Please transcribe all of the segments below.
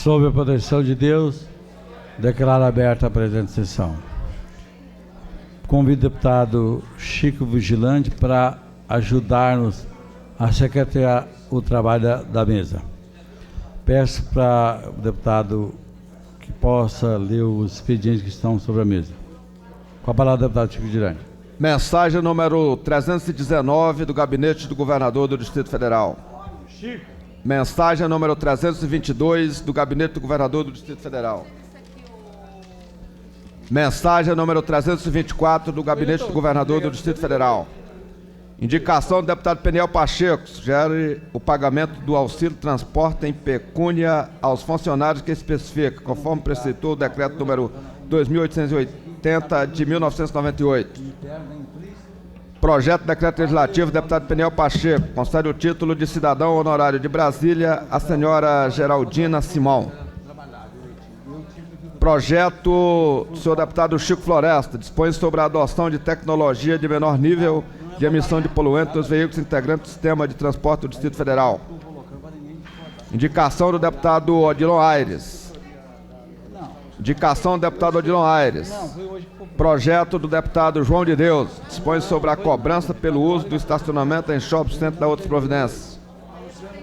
Sob a proteção de Deus, declaro aberta a presente sessão. Convido o deputado Chico Vigilante para ajudar-nos a secretariar o trabalho da mesa. Peço para o deputado que possa ler os expedientes que estão sobre a mesa. Com a palavra, deputado Chico Vigilante. Mensagem número 319 do Gabinete do Governador do Distrito Federal. Chico. Mensagem número 322 do Gabinete do Governador do Distrito Federal. Mensagem número 324 do Gabinete do Governador do Distrito Federal. Indicação do deputado Peniel Pacheco, sugere o pagamento do auxílio transporte em pecúnia aos funcionários que especifica, conforme preceitou o decreto número 2880 de 1998. Projeto de decreto legislativo, deputado Peniel Pacheco, concede o título de cidadão honorário de Brasília à senhora Geraldina Simão. Projeto do senhor deputado Chico Floresta, dispõe sobre a adoção de tecnologia de menor nível de emissão de poluentes dos veículos integrantes do sistema de transporte do Distrito Federal. Indicação do deputado Odilon Aires. Indicação do deputado Odilon Aires. Projeto do deputado João de Deus, dispõe sobre a cobrança pelo uso do estacionamento em shopping center da outras providências.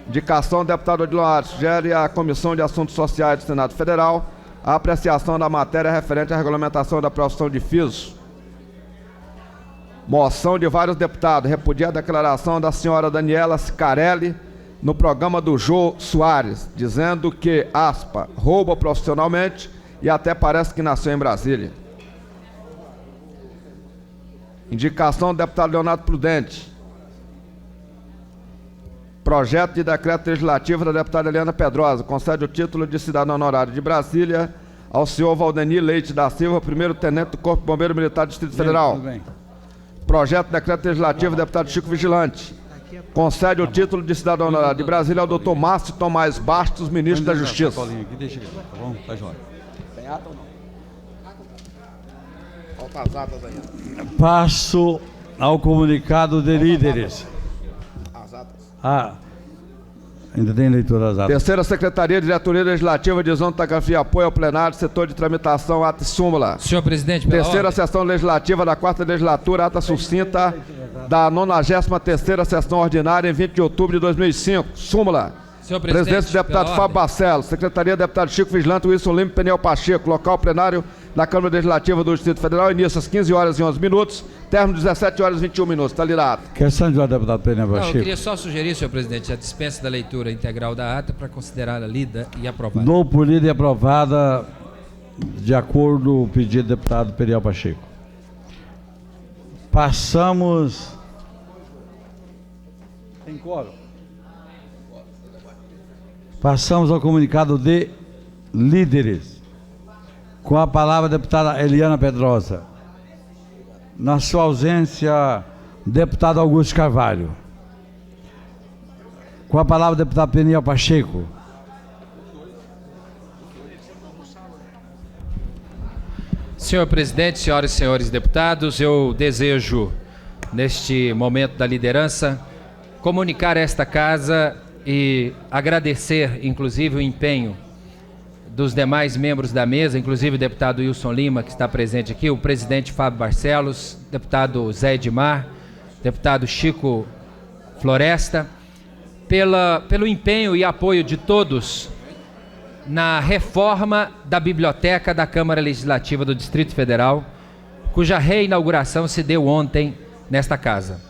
Indicação do deputado Odilon Aires, sugere à Comissão de Assuntos Sociais do Senado Federal a apreciação da matéria referente à regulamentação da profissão de FISO. Moção de vários deputados, repudia a declaração da senhora Daniela Sicarelli no programa do Jô Soares, dizendo que, aspa, rouba profissionalmente e até parece que nasceu em Brasília. Indicação do deputado Leonardo Prudente. Projeto de decreto legislativo da deputada Eliana Pedrosa, concede o título de cidadão honorário de Brasília ao senhor Valdenir Leite da Silva, primeiro-tenente do Corpo de Bombeiro Militar do Distrito Federal. Tudo bem. Projeto de decreto legislativo, deputado Chico Vigilante, concede o título de cidadão honorário de Brasília ao doutor Márcio Tomás Bastos, ministro da Justiça. Deixa aqui, tá bom? Tá joia. Tem ata ou não? Falta as atas aí. Passo ao comunicado de líderes. As atas. Ainda tem leitura das atas. Terceira Secretaria de Diretoria Legislativa de Zonotografia e Apoio ao Plenário, setor de tramitação, ata e súmula. Senhor presidente, pela Terceira ordem. Sessão Legislativa da 4ª Legislatura, ata sucinta da 93ª Sessão Ordinária em 20 de outubro de 2005. Súmula. Senhor presidente, Presidente do deputado pela Fábio ordem. Barcelos. Secretaria do deputado Chico Vigilante, Wilson Lima, Peniel Pacheco. Local plenário da Câmara Legislativa do Distrito Federal. Início às 15 horas e 11 minutos. Término 17 horas e 21 minutos. Está lirado. Questão de ordem, deputado Peniel Não, eu Pacheco. queria só sugerir, senhor presidente, a dispensa da leitura integral da ata para considerá-la lida e aprovada. Dou por lida e aprovada de acordo com o pedido do deputado Peniel Pacheco. Passamos... Tem quórum? Passamos ao comunicado de líderes. Com a palavra a deputada Eliana Pedrosa. Na sua ausência, deputado Augusto Carvalho. Com a palavra, deputado Peniel Pacheco. Senhor presidente, senhoras e senhores deputados, eu desejo, neste momento da liderança, comunicar a esta casa e agradecer, inclusive, o empenho dos demais membros da mesa, inclusive o deputado Wilson Lima, que está presente aqui, o presidente Fábio Barcelos, deputado Zé Edmar, deputado Chico Floresta, pelo empenho e apoio de todos na reforma da Biblioteca da Câmara Legislativa do Distrito Federal, cuja reinauguração se deu ontem nesta casa.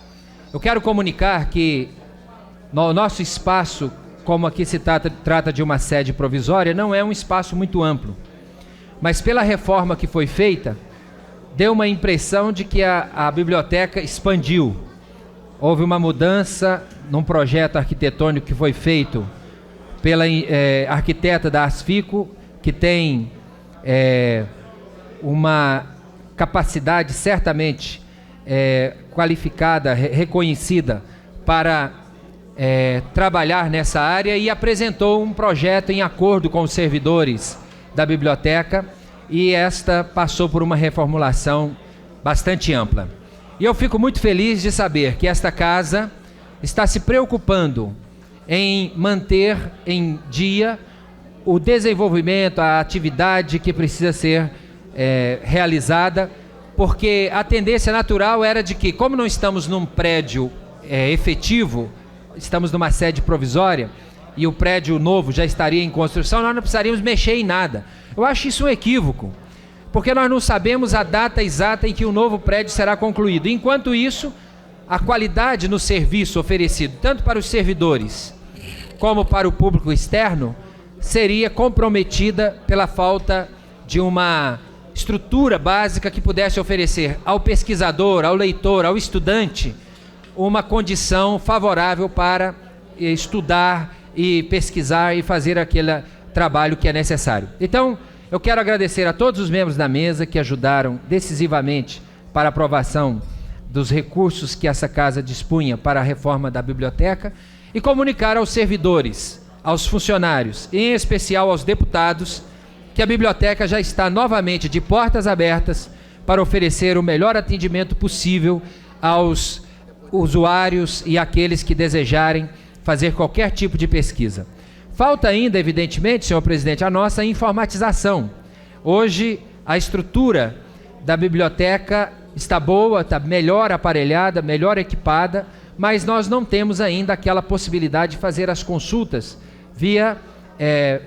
Eu quero comunicar que no nosso espaço, como aqui se trata de uma sede provisória, não é um espaço muito amplo. Mas pela reforma que foi feita, deu uma impressão de que a biblioteca expandiu. Houve uma mudança num projeto arquitetônico que foi feito pela arquiteta da Asfico, que tem uma capacidade certamente qualificada, reconhecida para trabalhar nessa área, e apresentou um projeto em acordo com os servidores da biblioteca, e esta passou por uma reformulação bastante ampla. E eu fico muito feliz de saber que esta casa está se preocupando em manter em dia o desenvolvimento, a atividade que precisa ser realizada, porque a tendência natural era de que, como não estamos num prédio efetivo, estamos numa sede provisória, e o prédio novo já estaria em construção, nós não precisaríamos mexer em nada. Eu acho isso um equívoco, porque nós não sabemos a data exata em que o novo prédio será concluído. Enquanto isso, a qualidade no serviço oferecido, tanto para os servidores como para o público externo, seria comprometida pela falta de uma estrutura básica que pudesse oferecer ao pesquisador, ao leitor, ao estudante, uma condição favorável para estudar e pesquisar e fazer aquele trabalho que é necessário. Então, eu quero agradecer a todos os membros da mesa que ajudaram decisivamente para a aprovação dos recursos que essa casa dispunha para a reforma da biblioteca e comunicar aos servidores, aos funcionários, e em especial aos deputados, que a biblioteca já está novamente de portas abertas para oferecer o melhor atendimento possível aos usuários e àqueles que desejarem fazer qualquer tipo de pesquisa. Falta ainda, evidentemente, senhor presidente, a nossa informatização. Hoje, a estrutura da biblioteca está boa, está melhor aparelhada, melhor equipada, mas nós não temos ainda aquela possibilidade de fazer as consultas via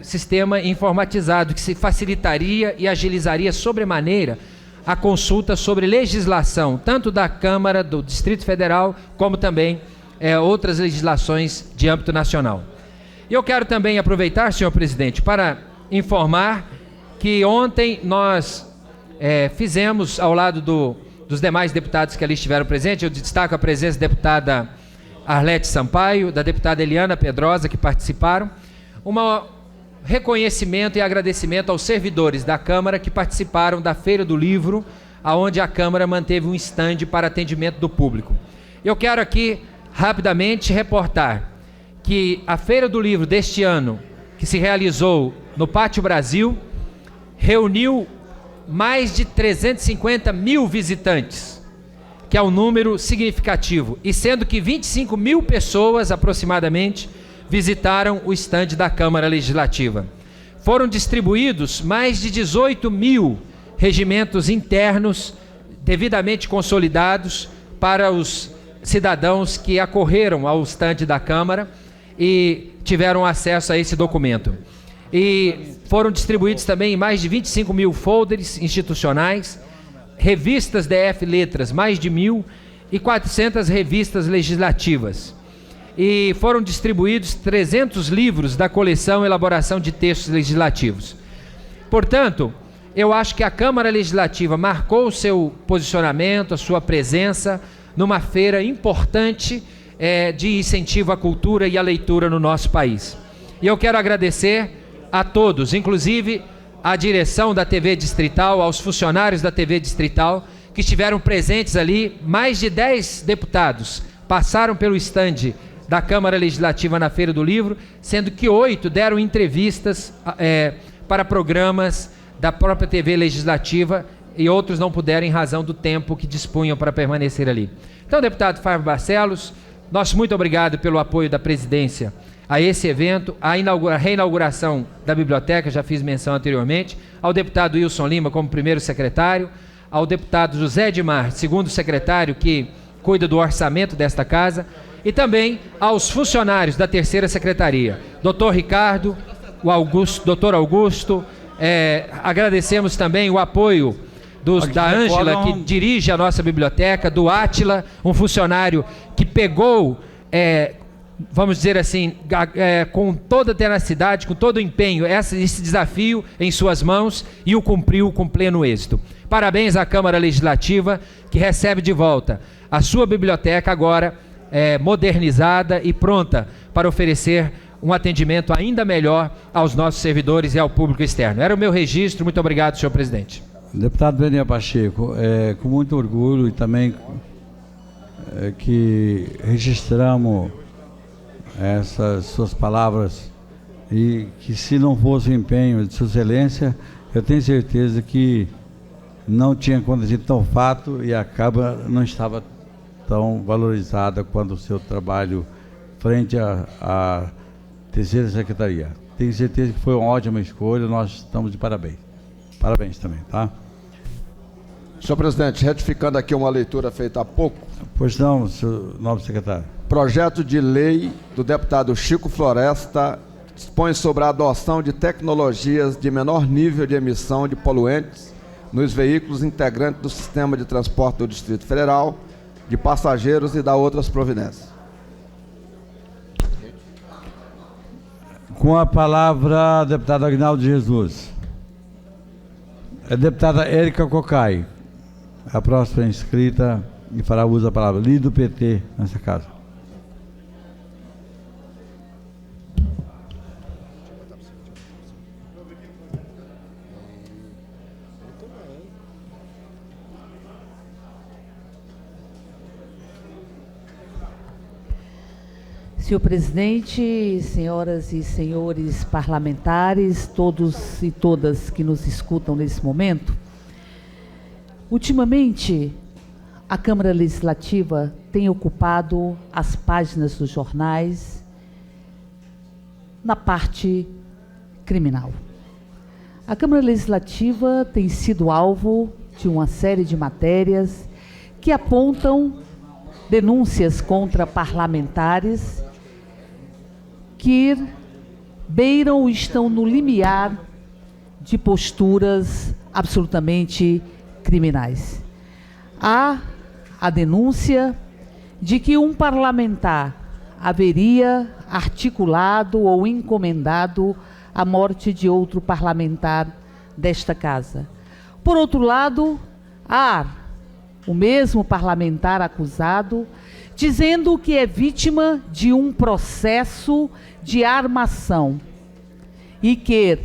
sistema informatizado, que se facilitaria e agilizaria sobremaneira a consulta sobre legislação, tanto da Câmara, do Distrito Federal, como também outras legislações de âmbito nacional. E eu quero também aproveitar, senhor presidente, para informar que ontem nós fizemos, ao lado dos demais deputados que ali estiveram presentes, eu destaco a presença da deputada Arlete Sampaio, da deputada Eliana Pedrosa, que participaram, um reconhecimento e agradecimento aos servidores da Câmara que participaram da Feira do Livro, onde a Câmara manteve um estande para atendimento do público. Eu quero aqui rapidamente reportar que a Feira do Livro deste ano, que se realizou no Pátio Brasil, reuniu mais de 350 mil visitantes, que é um número significativo, e sendo que 25 mil pessoas aproximadamente visitaram o estande da Câmara Legislativa. Foram distribuídos mais de 18 mil regimentos internos devidamente consolidados para os cidadãos que acorreram ao estande da Câmara e tiveram acesso a esse documento. E foram distribuídos também mais de 25 mil folders institucionais, revistas DF Letras, mais de 1.000, e 400 revistas legislativas. E foram distribuídos 300 livros da coleção Elaboração de Textos Legislativos. Portanto, eu acho que a Câmara Legislativa marcou o seu posicionamento, a sua presença, numa feira importante de incentivo à cultura e à leitura no nosso país. E eu quero agradecer a todos, inclusive à direção da TV Distrital, aos funcionários da TV Distrital, que estiveram presentes ali. Mais de 10 deputados passaram pelo estande da Câmara Legislativa na Feira do Livro, sendo que 8 deram entrevistas para programas da própria TV Legislativa e outros não puderam em razão do tempo que dispunham para permanecer ali. Então, deputado Fábio Barcelos, nosso muito obrigado pelo apoio da presidência a esse evento, a reinauguração da biblioteca, já fiz menção anteriormente, ao deputado Wilson Lima como primeiro secretário, ao deputado José Edmar, segundo secretário, que cuida do orçamento desta casa, e também aos funcionários da terceira secretaria, doutor Ricardo, doutor Augusto, agradecemos também o apoio da Ângela, que dirige a nossa biblioteca, do Átila, um funcionário que pegou, vamos dizer assim, com toda a tenacidade, com todo o empenho, esse desafio em suas mãos e o cumpriu com pleno êxito. Parabéns à Câmara Legislativa, que recebe de volta a sua biblioteca agora modernizada e pronta para oferecer um atendimento ainda melhor aos nossos servidores e ao público externo. Era o meu registro. Muito obrigado, senhor presidente. Deputado Daniel Pacheco, com muito orgulho e também que registramos essas suas palavras, e que se não fosse o empenho de sua excelência, eu tenho certeza que não tinha acontecido tão fato e a Câmara não estava tão valorizada quanto o seu trabalho frente à terceira secretaria. tenho certeza que foi uma ótima escolha, nós estamos de parabéns. Parabéns também, tá? Senhor presidente, retificando aqui uma leitura feita há pouco. Pois não, senhor nobre secretário. Projeto de lei do deputado Chico Floresta dispõe sobre a adoção de tecnologias de menor nível de emissão de poluentes nos veículos integrantes do sistema de transporte do Distrito Federal, de passageiros e da outras providências. Com a palavra, deputado Aguinaldo Jesus. A deputada Érica Cocai, a próxima inscrita, e fará uso da palavra. Líder do PT nessa casa. Senhor presidente, senhoras e senhores parlamentares, todos e todas que nos escutam nesse momento, ultimamente a Câmara Legislativa tem ocupado as páginas dos jornais na parte criminal. A Câmara Legislativa tem sido alvo de uma série de matérias que apontam denúncias contra parlamentares que beiram ou estão no limiar de posturas absolutamente criminais. Há a denúncia de que um parlamentar haveria articulado ou encomendado a morte de outro parlamentar desta casa. Por outro lado, há o mesmo parlamentar acusado dizendo que é vítima de um processo de armação e que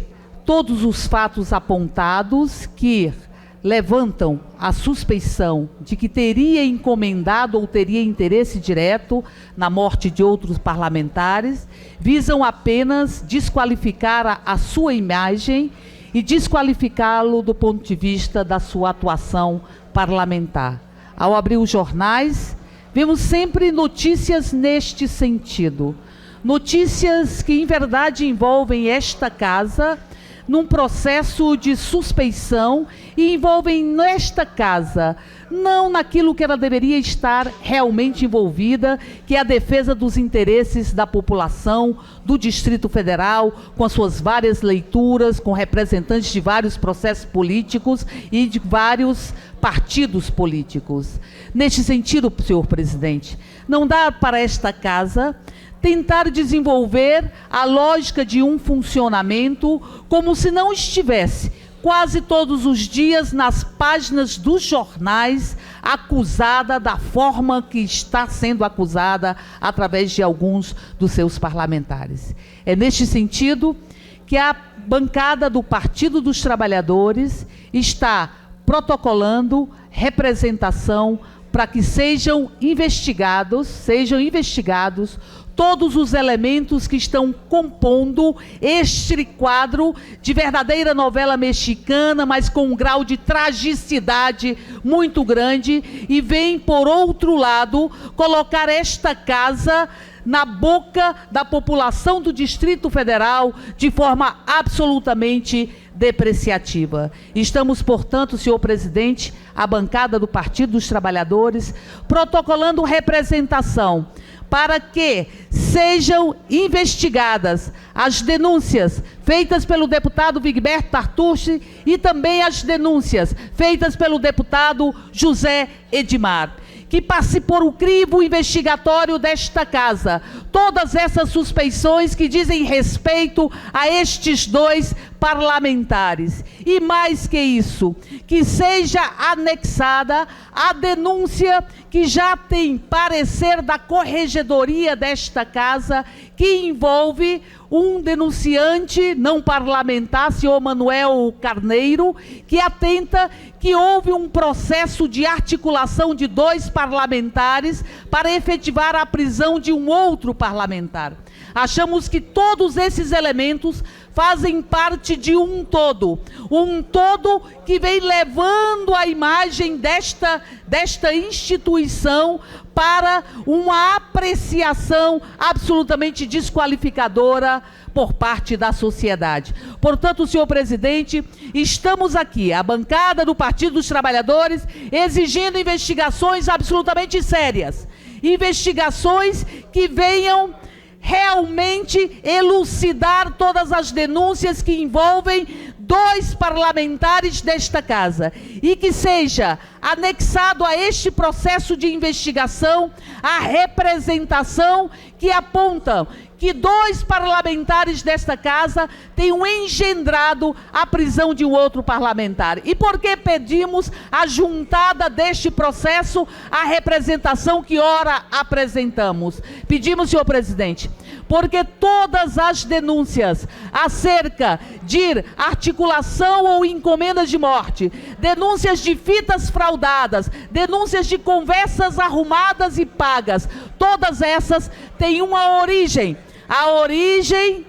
todos os fatos apontados que levantam a suspeição de que teria encomendado ou teria interesse direto na morte de outros parlamentares visam apenas desqualificar a sua imagem e desqualificá-lo do ponto de vista da sua atuação parlamentar. Ao abrir os jornais, vemos sempre notícias neste sentido. Notícias que, em verdade, envolvem esta casa num processo de suspeição e envolvem nesta casa, não naquilo que ela deveria estar realmente envolvida, que é a defesa dos interesses da população do Distrito Federal, com as suas várias leituras, com representantes de vários processos políticos e de vários partidos políticos. Neste sentido, senhor presidente, não dá para esta casa tentar desenvolver a lógica de um funcionamento como se não estivesse quase todos os dias nas páginas dos jornais acusada da forma que está sendo acusada através de alguns dos seus parlamentares. É neste sentido que a bancada do Partido dos Trabalhadores está protocolando representação para que sejam investigados todos os elementos que estão compondo este quadro de verdadeira novela mexicana, mas com um grau de tragicidade muito grande, e vem, por outro lado, colocar esta casa na boca da população do Distrito Federal de forma absolutamente depreciativa. Estamos, portanto, senhor presidente, a bancada do Partido dos Trabalhadores, protocolando representação para que sejam investigadas as denúncias feitas pelo deputado Wigberto Tartucci e também as denúncias feitas pelo deputado José Edmar, que passe por o crivo investigatório desta casa todas essas suspeições que dizem respeito a estes dois parlamentares. E mais que isso, que seja anexada a denúncia que já tem parecer da corregedoria desta casa, que envolve um denunciante não parlamentar, senhor Manuel Carneiro, que atenta que houve um processo de articulação de dois parlamentares para efetivar a prisão de um outro parlamentar. Achamos que todos esses elementos fazem parte de um todo que vem levando a imagem desta instituição para uma apreciação absolutamente desqualificadora por parte da sociedade. Portanto, senhor presidente, estamos aqui, a bancada do Partido dos Trabalhadores, exigindo investigações absolutamente sérias, investigações que venham realmente elucidar todas as denúncias que envolvem 2 parlamentares desta casa e que seja anexado a este processo de investigação a representação que aponta que 2 parlamentares desta casa tenham engendrado a prisão de um outro parlamentar. E por que pedimos a juntada deste processo à representação que ora apresentamos? Pedimos, senhor presidente, porque todas as denúncias acerca de articulação ou encomendas de morte, denúncias de fitas fraudadas, denúncias de conversas arrumadas e pagas, todas essas têm uma origem. A origem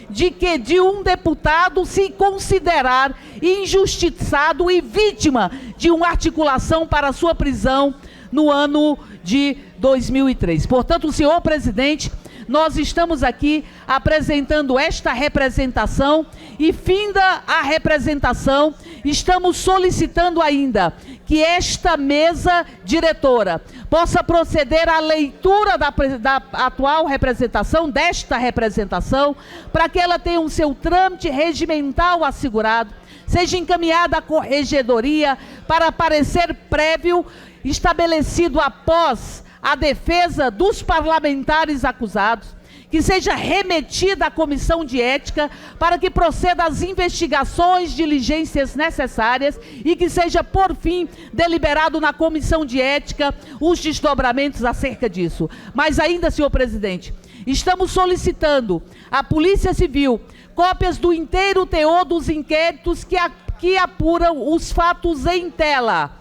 de um deputado se considerar injustiçado e vítima de uma articulação para a sua prisão no ano de 2003. Portanto, senhor presidente, nós estamos aqui apresentando esta representação e, finda a representação, estamos solicitando ainda que esta mesa diretora possa proceder à leitura da atual representação, desta representação, para que ela tenha o seu trâmite regimental assegurado, seja encaminhada à corregedoria para parecer prévio estabelecido após a defesa dos parlamentares acusados, que seja remetida à comissão de ética para que proceda às investigações, diligências necessárias e que seja, por fim, deliberado na comissão de ética os desdobramentos acerca disso. Mas ainda, senhor presidente, estamos solicitando à Polícia Civil cópias do inteiro teor dos inquéritos que apuram os fatos em tela,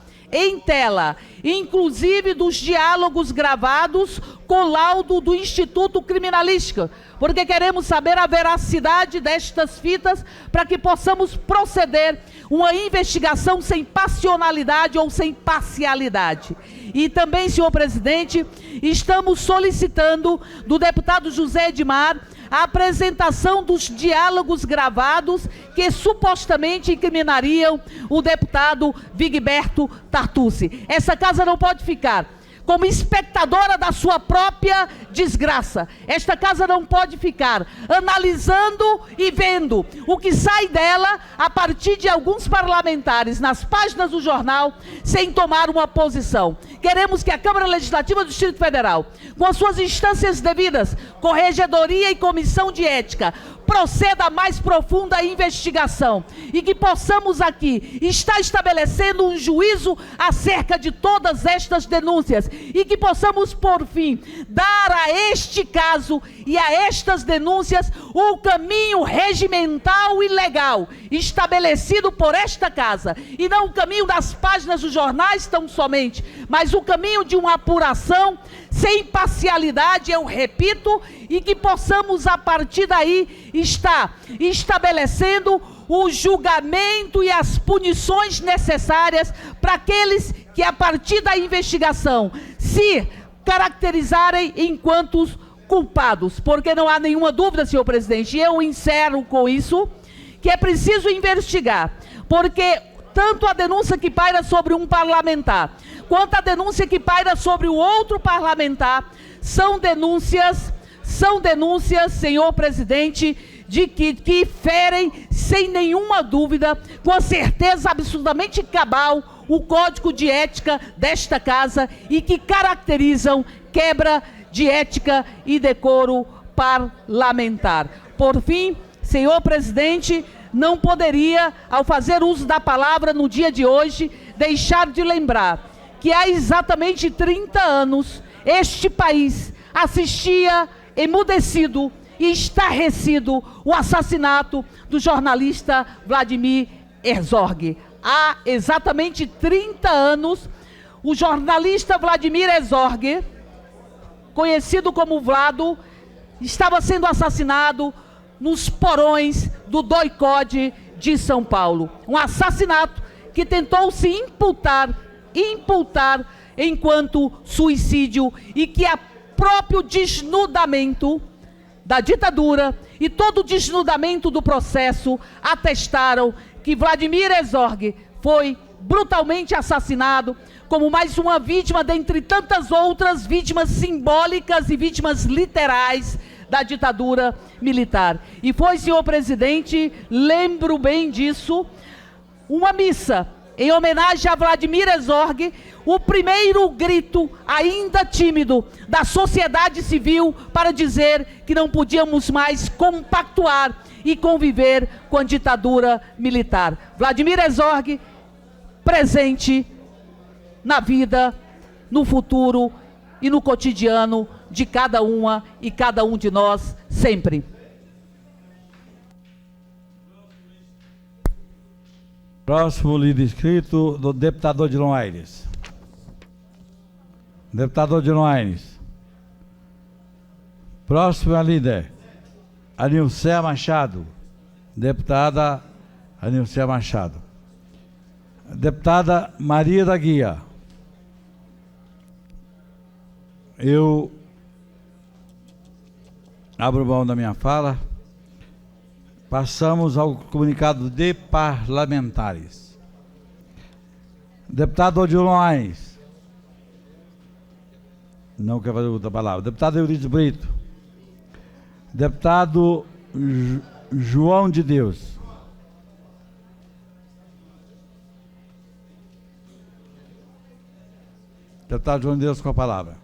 inclusive dos diálogos gravados com laudo do Instituto Criminalístico, porque queremos saber a veracidade destas fitas para que possamos proceder uma investigação sem passionalidade ou sem parcialidade. E também, senhor presidente, estamos solicitando do deputado José Edmar a apresentação dos diálogos gravados que supostamente incriminariam o deputado Vigberto Tartucci. Essa casa não pode ficar como espectadora da sua própria desgraça. Esta casa não pode ficar analisando e vendo o que sai dela a partir de alguns parlamentares nas páginas do jornal sem tomar uma posição. Queremos que a Câmara Legislativa do Distrito Federal, com as suas instâncias devidas, corregedoria e comissão de ética, proceda a mais profunda investigação e que possamos aqui estar estabelecendo um juízo acerca de todas estas denúncias e que possamos, por fim, dar a este caso e a estas denúncias o caminho regimental e legal estabelecido por esta casa e não o caminho das páginas dos jornais tão somente, mas o caminho de uma apuração sem parcialidade, eu repito, e que possamos a partir daí estar estabelecendo o julgamento e as punições necessárias para aqueles que a partir da investigação se caracterizarem enquanto culpados, porque não há nenhuma dúvida, senhor presidente, e eu encerro com isso, que é preciso investigar, porque tanto a denúncia que paira sobre um parlamentar, quanto a denúncia que paira sobre o outro parlamentar, são denúncias, senhor presidente, de que ferem, sem nenhuma dúvida, com a certeza absolutamente cabal, o código de ética desta casa e que caracterizam quebra de ética e decoro parlamentar. Por fim, senhor presidente, não poderia, ao fazer uso da palavra no dia de hoje, deixar de lembrar que há exatamente 30 anos, este país assistia emudecido e estarrecido o assassinato do jornalista Vladimir Herzog. Há exatamente 30 anos, o jornalista Vladimir Herzog, conhecido como Vlado, estava sendo assassinado nos porões do DOI-CODE de São Paulo. Um assassinato que tentou se imputar enquanto suicídio e que é próprio desnudamento da ditadura e todo o desnudamento do processo atestaram que Vladimir Herzog foi brutalmente assassinado como mais uma vítima dentre tantas outras vítimas simbólicas e vítimas literais da ditadura militar. E foi, senhor presidente, lembro bem disso, uma missa em homenagem a Vladimir Herzog, o primeiro grito, ainda tímido, da sociedade civil para dizer que não podíamos mais compactuar e conviver com a ditadura militar. Vladimir Herzog, presente na vida, no futuro e no cotidiano de cada uma e cada um de nós, sempre. Próximo líder inscrito, do deputado Odilon Aires. Deputado Odilon Aires. Próxima líder, Anilcéia Machado. Deputada Anilcéia Machado. Deputada Maria da Guia. Eu abro mão da minha fala. Passamos ao comunicado de parlamentares. Deputado Odilon Aires. Não quer fazer outra palavra. Deputado Euridice Brito. Deputado João de Deus. Deputado João de Deus com a palavra.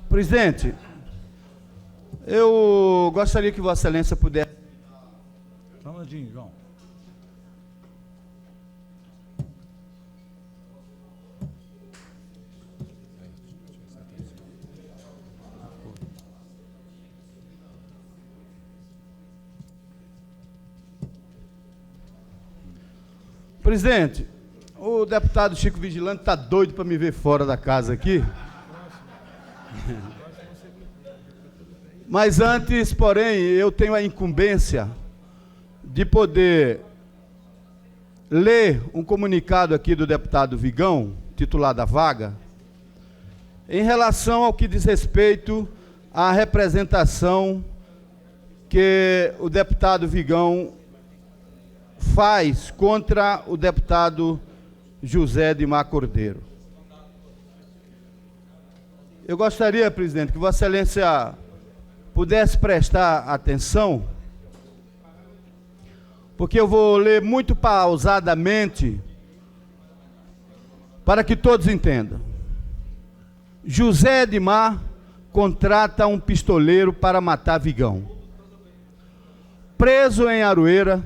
Presidente, eu gostaria que Vossa Excelência pudesse... Só um minutinho, João. Presidente, o deputado Chico Vigilante está doido para me ver fora da casa aqui. Mas antes, porém, eu tenho a incumbência de poder ler um comunicado aqui do deputado Vigão, titular da vaga, em relação ao que diz respeito à representação que o deputado Vigão faz contra o deputado José Edmar Cordeiro. Eu gostaria, presidente, que Vossa Excelência pudesse prestar atenção, porque eu vou ler muito pausadamente, para que todos entendam. José Edmar contrata um pistoleiro para matar Vigão. Preso em Aroeira,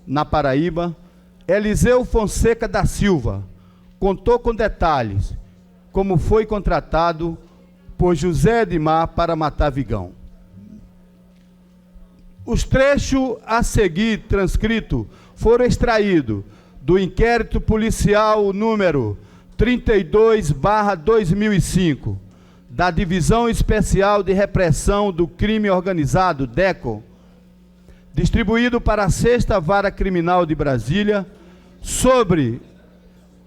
na Paraíba, Eliseu Fonseca da Silva contou com detalhes como foi contratado por José Edmar para matar Vigão. Os trechos a seguir transcritos foram extraídos do inquérito policial número 32/2005, da Divisão Especial de Repressão do Crime Organizado, DECO, distribuído para a 6ª Vara Criminal de Brasília, sobre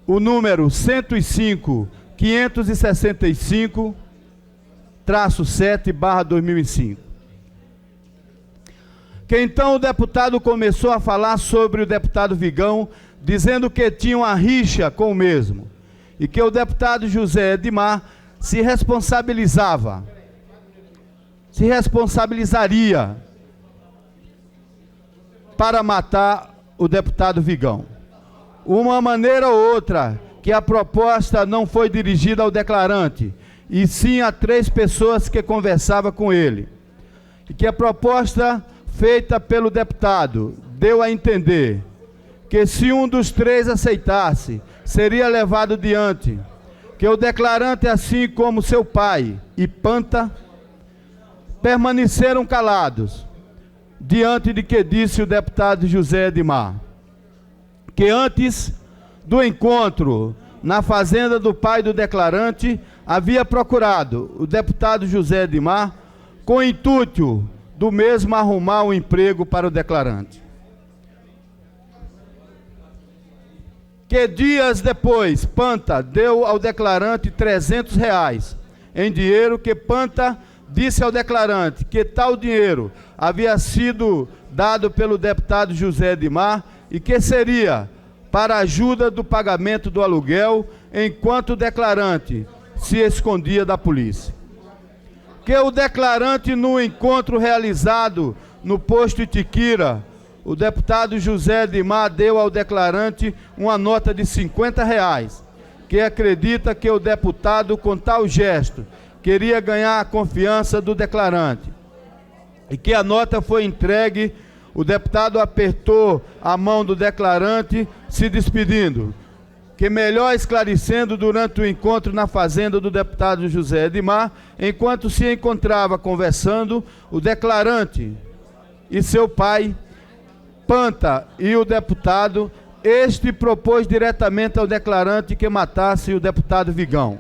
o número 105.565-7/2005. Que então o deputado começou a falar sobre o deputado Vigão, dizendo que tinha uma rixa com o mesmo, e que o deputado José Edmar se responsabilizaria para matar o deputado Vigão. Uma maneira ou outra que a proposta não foi dirigida ao declarante, e sim a 3 pessoas que conversavam com ele. E que a proposta feita pelo deputado deu a entender que se um dos 3 aceitasse, seria levado diante, que o declarante, assim como seu pai e Panta, permaneceram calados diante de que disse o deputado José Edmar, que antes do encontro na fazenda do pai do declarante, havia procurado o deputado José Edmar com o intuito do mesmo arrumar um emprego para o declarante. Que dias depois, Panta deu ao declarante R$300 em dinheiro que Panta disse ao declarante que tal dinheiro havia sido dado pelo deputado José Edmar e que seria para a ajuda do pagamento do aluguel enquanto o declarante se escondia da polícia. Que o declarante, no encontro realizado no posto Itiquira, o deputado José Edmar deu ao declarante uma nota de R$50, que acredita que o deputado, com tal gesto, queria ganhar a confiança do declarante. E que a nota foi entregue, o deputado apertou a mão do declarante, se despedindo. Que melhor esclarecendo durante o encontro na fazenda do deputado José Edmar, enquanto se encontrava conversando, o declarante e seu pai, Panta, e o deputado, este propôs diretamente ao declarante que matasse o deputado Vigão.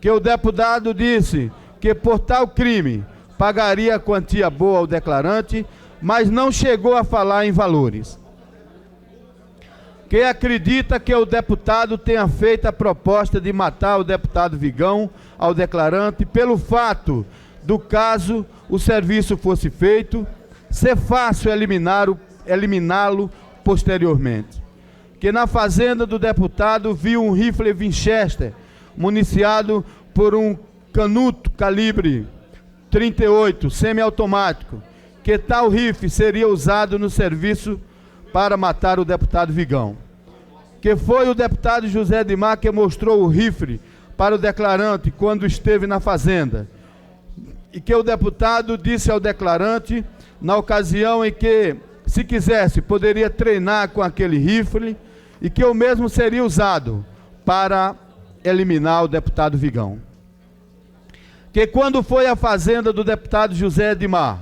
Que o deputado disse que por tal crime pagaria quantia boa ao declarante, mas não chegou a falar em valores. Que acredita que o deputado tenha feito a proposta de matar o deputado Vigão ao declarante pelo fato do caso o serviço fosse feito, ser fácil eliminá-lo posteriormente. Que na fazenda do deputado viu um rifle Winchester municiado por um canuto calibre 38 semiautomático, que tal rifle seria usado no serviço para matar o deputado Vigão. Que foi o deputado José Edmar que mostrou o rifle para o declarante quando esteve na fazenda. E que o deputado disse ao declarante, na ocasião em que, se quisesse, poderia treinar com aquele rifle, e que o mesmo seria usado para eliminar o deputado Vigão. Que quando foi à fazenda do deputado José Edmar,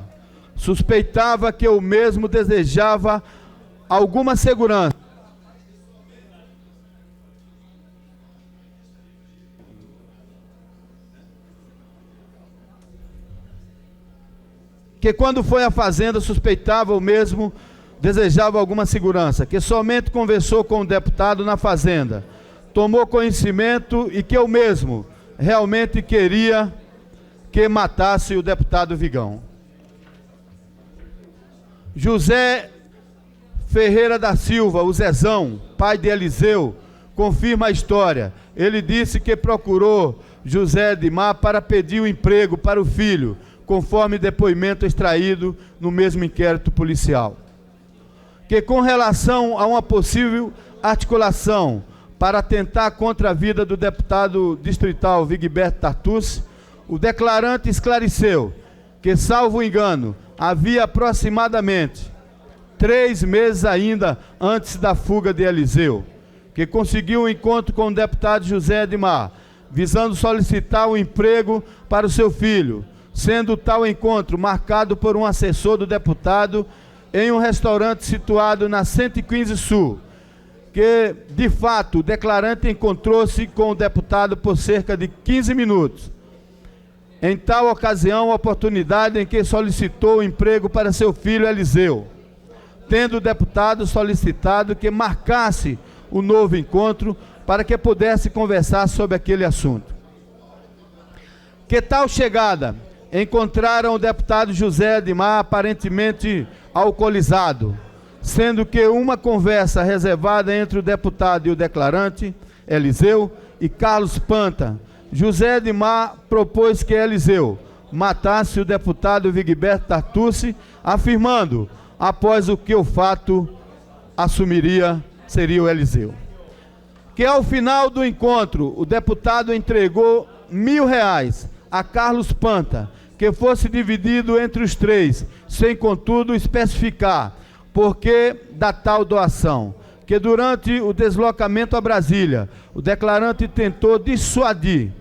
suspeitava que o mesmo desejava alguma segurança. Que quando foi à fazenda, suspeitava o mesmo, desejava alguma segurança, que somente conversou com o deputado na fazenda, tomou conhecimento e que o mesmo realmente queria que matasse o deputado Vigão. José Ferreira da Silva, o Zezão, pai de Eliseu, confirma a história. Ele disse que procurou José Edmar para pedir um emprego para o filho, conforme depoimento extraído no mesmo inquérito policial. Que com relação a uma possível articulação para atentar contra a vida do deputado distrital Vigberto Tartucci, o declarante esclareceu que, salvo engano, havia aproximadamente 3 meses ainda antes da fuga de Eliseu, que conseguiu um encontro com o deputado José Edmar, visando solicitar um emprego para o seu filho, sendo tal encontro marcado por um assessor do deputado em um restaurante situado na 115 Sul, que, de fato, o declarante encontrou-se com o deputado por cerca de 15 minutos. Em tal ocasião, a oportunidade em que solicitou o emprego para seu filho Eliseu, tendo o deputado solicitado que marcasse o novo encontro para que pudesse conversar sobre aquele assunto. Que tal chegada encontraram o deputado José Edmar aparentemente alcoolizado, sendo que uma conversa reservada entre o deputado e o declarante, Eliseu, e Carlos Panta, José Edmar propôs que Eliseu matasse o deputado Vigberto Tartucci, afirmando, após o que o fato assumiria, seria o Eliseu. Que ao final do encontro, o deputado entregou R$1.000 a Carlos Panta, que fosse dividido entre os três, sem contudo especificar por que da tal doação. que durante o deslocamento a Brasília, o declarante tentou dissuadir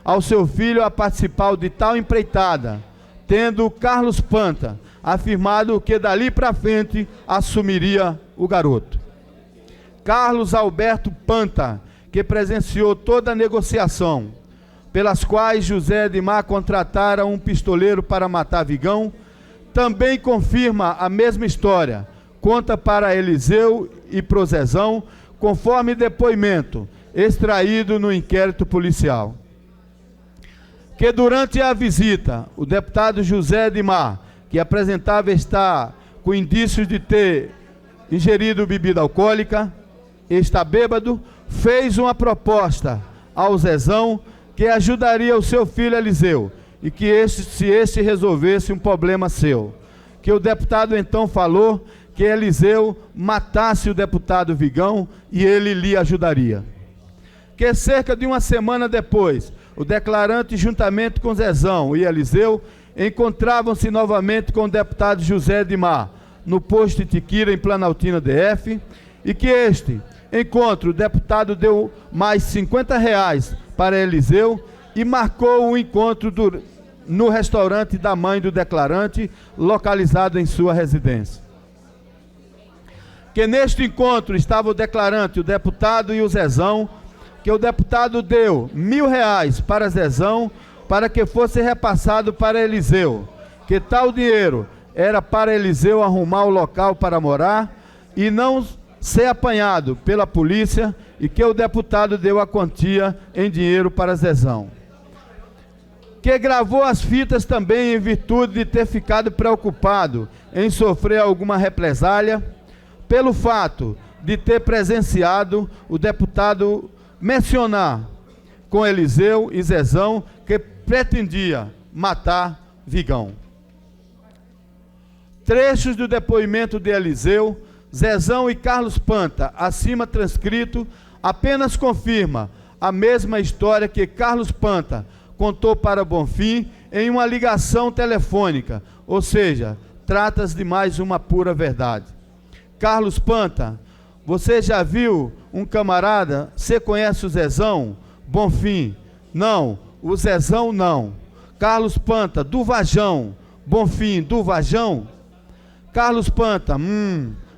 ao seu filho a participar de tal empreitada, tendo Carlos Panta afirmado que dali para frente assumiria o garoto. Carlos Alberto Panta, que presenciou toda a negociação, pelas quais José Edmar contratara um pistoleiro para matar Vigão, também confirma a mesma história, conta para Eliseu e pro Zezão, conforme depoimento extraído no inquérito policial. Que durante a visita, o deputado José Edmar, que apresentava estar com indícios de ter ingerido bebida alcoólica, está bêbado, fez uma proposta ao Zezão que ajudaria o seu filho Eliseu e que se este resolvesse um problema seu. Que o deputado então falou que Eliseu matasse o deputado Vigão e ele lhe ajudaria. Que cerca de uma semana depois, o declarante, juntamente com Zezão e Eliseu, encontravam-se novamente com o deputado José Edmar, no posto de Tiquira, em Planaltina DF, e que este encontro, o deputado deu mais R$50 para Eliseu e marcou o encontro no restaurante da mãe do declarante, localizado em sua residência. Que neste encontro estava o declarante, o deputado e o Zezão, que o deputado deu R$1.000 para Zezão, para que fosse repassado para Eliseu, que tal dinheiro era para Eliseu arrumar o local para morar e não ser apanhado pela polícia, e que o deputado deu a quantia em dinheiro para Zezão. Que gravou as fitas também em virtude de ter ficado preocupado em sofrer alguma represália, pelo fato de ter presenciado o deputado mencionar com Eliseu e Zezão que pretendia matar Vigão. Trechos do depoimento de Eliseu, Zezão e Carlos Panta, acima transcrito, apenas confirma a mesma história que Carlos Panta contou para Bonfim em uma ligação telefônica, ou seja, trata-se de mais uma pura verdade. Carlos Panta, você já viu um camarada? Você conhece o Zezão? Bonfim, não. O Zezão, não. Carlos Panta, do Vajão. Bonfim, do Vajão? Carlos Panta,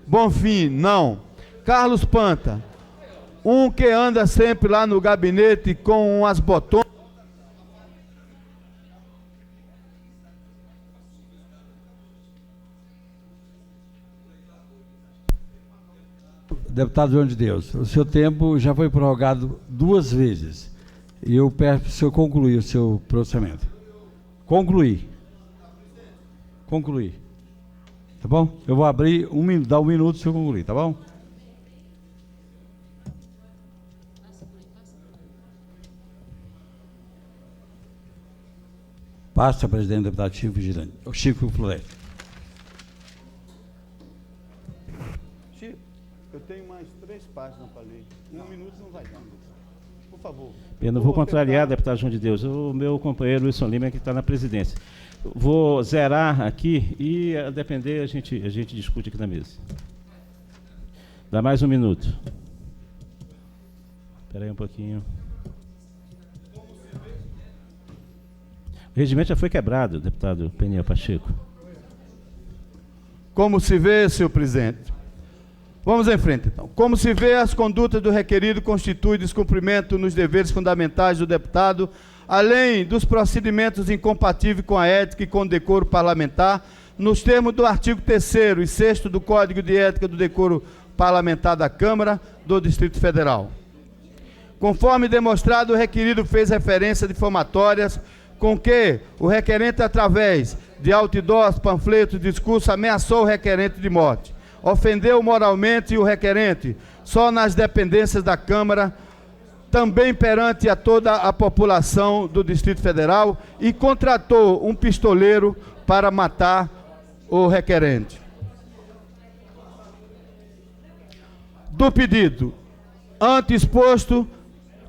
Bonfim, não. Carlos Panta, um que anda sempre lá no gabinete com umas botonas. Deputado João de Deus, o seu tempo já foi prorrogado 2 vezes. E eu peço para o senhor concluir o seu processamento. Concluir. Tá bom? Eu vou abrir dar 1 minuto para o senhor concluir, tá bom? Passa, presidente, deputado Chico Floresta. Eu tenho mais 3 páginas para ler. 1 minuto não vai dar. Por favor. Eu não vou contrariar, deputado João de Deus. O meu companheiro Wilson Lima, que está na presidência. Vou zerar aqui e, a depender, a gente discute aqui na mesa. Dá mais 1 minuto. Espera aí um pouquinho. O regimento já foi quebrado, deputado Peniel Pacheco. Como se vê, senhor presidente? Vamos em frente, então. Como se vê, as condutas do requerido constituem descumprimento nos deveres fundamentais do deputado, além dos procedimentos incompatíveis com a ética e com o decoro parlamentar, nos termos do artigo 3º e 6º do Código de Ética do Decoro Parlamentar da Câmara do Distrito Federal. Conforme demonstrado, o requerido fez referência difamatórias com que o requerente, através de outdoors, panfletos, discurso, ameaçou o requerente de morte. Ofendeu moralmente o requerente só nas dependências da Câmara, também perante a toda a população do Distrito Federal, e contratou um pistoleiro para matar o requerente. Do pedido, ante exposto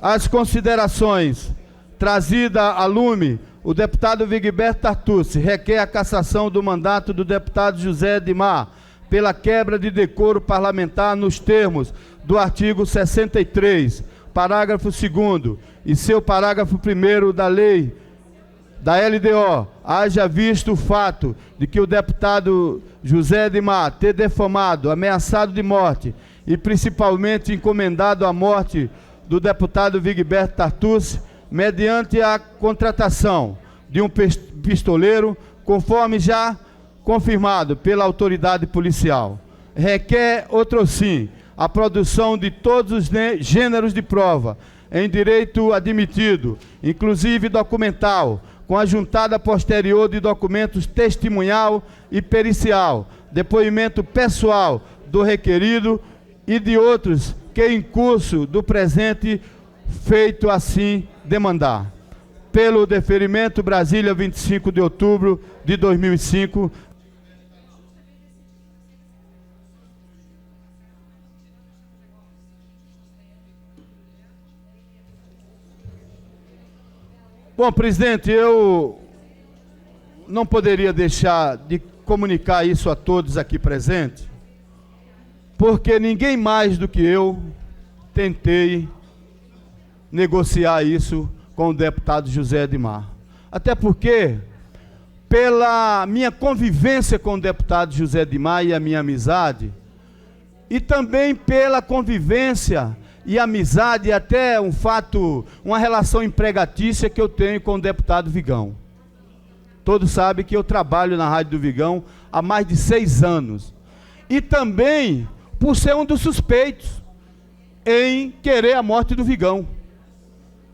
as considerações trazidas a lume, o deputado Vigberto Tartucci requer a cassação do mandato do deputado José Edmar, pela quebra de decoro parlamentar nos termos do artigo 63, parágrafo 2º e seu parágrafo 1º da lei da LDO, haja visto o fato de que o deputado José Edmar ter defamado, ameaçado de morte e principalmente encomendado a morte do deputado Wigberto Tartucci, mediante a contratação de um pistoleiro, conforme já confirmado pela autoridade policial. Requer, outrossim, a produção de todos os gêneros de prova em direito admitido, inclusive documental, com a juntada posterior de documentos testemunhal e pericial, depoimento pessoal do requerido e de outros que em curso do presente feito assim demandar. Pelo deferimento, Brasília, 25 de outubro de 2005. Bom, presidente, eu não poderia deixar de comunicar isso a todos aqui presentes, porque ninguém mais do que eu tentei negociar isso com o deputado José Edmar. Até porque, pela minha convivência com o deputado José Edmar e a minha amizade, e também pela convivência e amizade, e até um fato, uma relação empregatícia que eu tenho com o deputado Vigão. Todos sabem que eu trabalho na Rádio do Vigão há mais de 6 anos. E também por ser um dos suspeitos em querer a morte do Vigão.